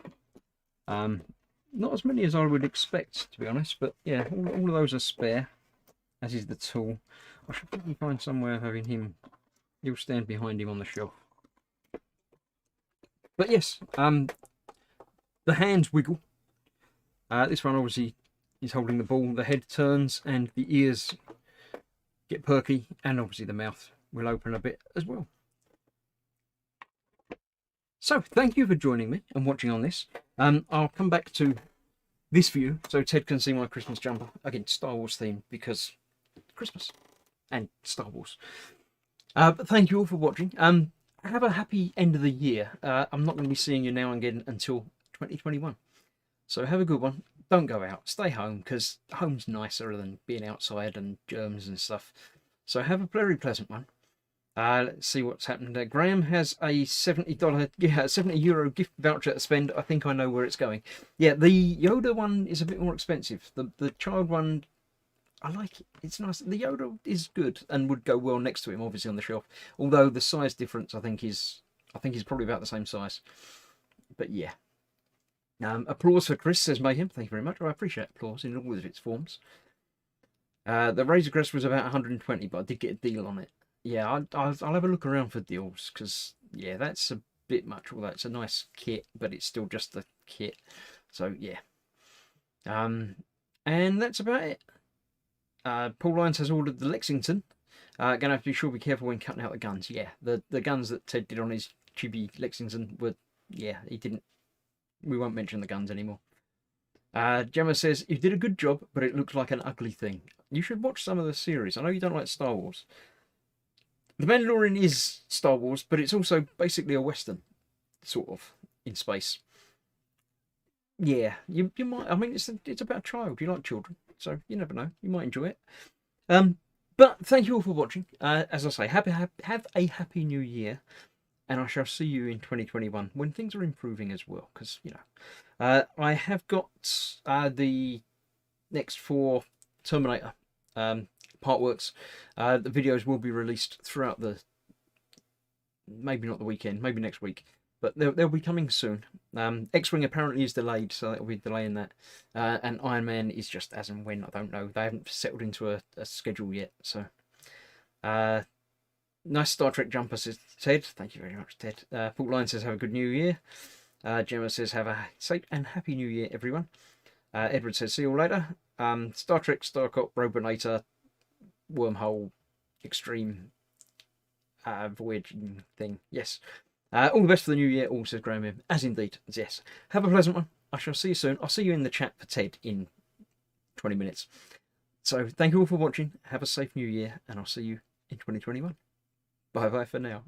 Not as many as I would expect, to be honest, but yeah, all of those are spare, as is the tool. I should probably find somewhere of having him. He'll stand behind him on the shelf. But yes, the hands wiggle. This one obviously is holding the ball. The head turns and the ears get perky, and obviously the mouth will open a bit as well. So thank you for joining me and watching on this. I'll come back to this view so Ted can see my Christmas jumper. Again, Star Wars themed because Christmas and Star Wars. But thank you all for watching. Have a happy end of the year. I'm not going to be seeing you now and again until 2021. So have a good one. Don't go out. Stay home, because home's nicer than being outside and germs and stuff. So have a very pleasant one. Let's see what's happened there. Graham has a €70 gift voucher to spend. I think I know where it's going. Yeah, the Yoda one is a bit more expensive. The child one, I like it. It's nice. The Yoda is good and would go well next to him, obviously, on the shelf. Although the size difference, I think he's probably about the same size. But yeah. Applause for Chris, says Mayhem. Thank you very much. I appreciate applause in all of its forms. The Razor Crest was about 120, but I did get a deal on it. Yeah, I'll have a look around for deals, because yeah, that's a bit much. Although it's a nice kit, but it's still just a kit. So yeah. And that's about it. Paul Lyons has ordered the Lexington. Gonna have to be sure, be careful when cutting out the guns. Yeah, the guns that Ted did on his chibi Lexington were, yeah, he didn't. We won't mention the guns anymore. Gemma says, you did a good job, but it looks like an ugly thing. You should watch some of the series. I know you don't like Star Wars. The Mandalorian is Star Wars, but it's also basically a Western, sort of, in space. Yeah, you might. I mean, it's about a child. You like children, so you never know. You might enjoy it. But thank you all for watching. As I say, have a happy new year, and I shall see you in 2021 when things are improving as well. Because you know, I have got the next 4 Terminator part works. The videos will be released throughout the, maybe not the weekend, maybe next week, but they'll be coming soon. X-Wing apparently is delayed, so that'll be delaying that. And Iron Man is just as and when, I don't know. They haven't settled into a schedule yet. So, nice Star Trek jumper, says Ted. Thank you very much, Ted. Paul Lyon says, have a good new year. Gemma says, have a safe and happy new year, everyone. Edward says, see you all later. Star Trek, Starcop, Robinator, Wormhole, Extreme, Voyaging thing. Yes. All the best for the new year, all, says Graham. As indeed, yes. Have a pleasant one. I shall see you soon. I'll see you in the chat for TED in 20 minutes. So thank you all for watching. Have a safe new year, and I'll see you in 2021. Bye bye for now.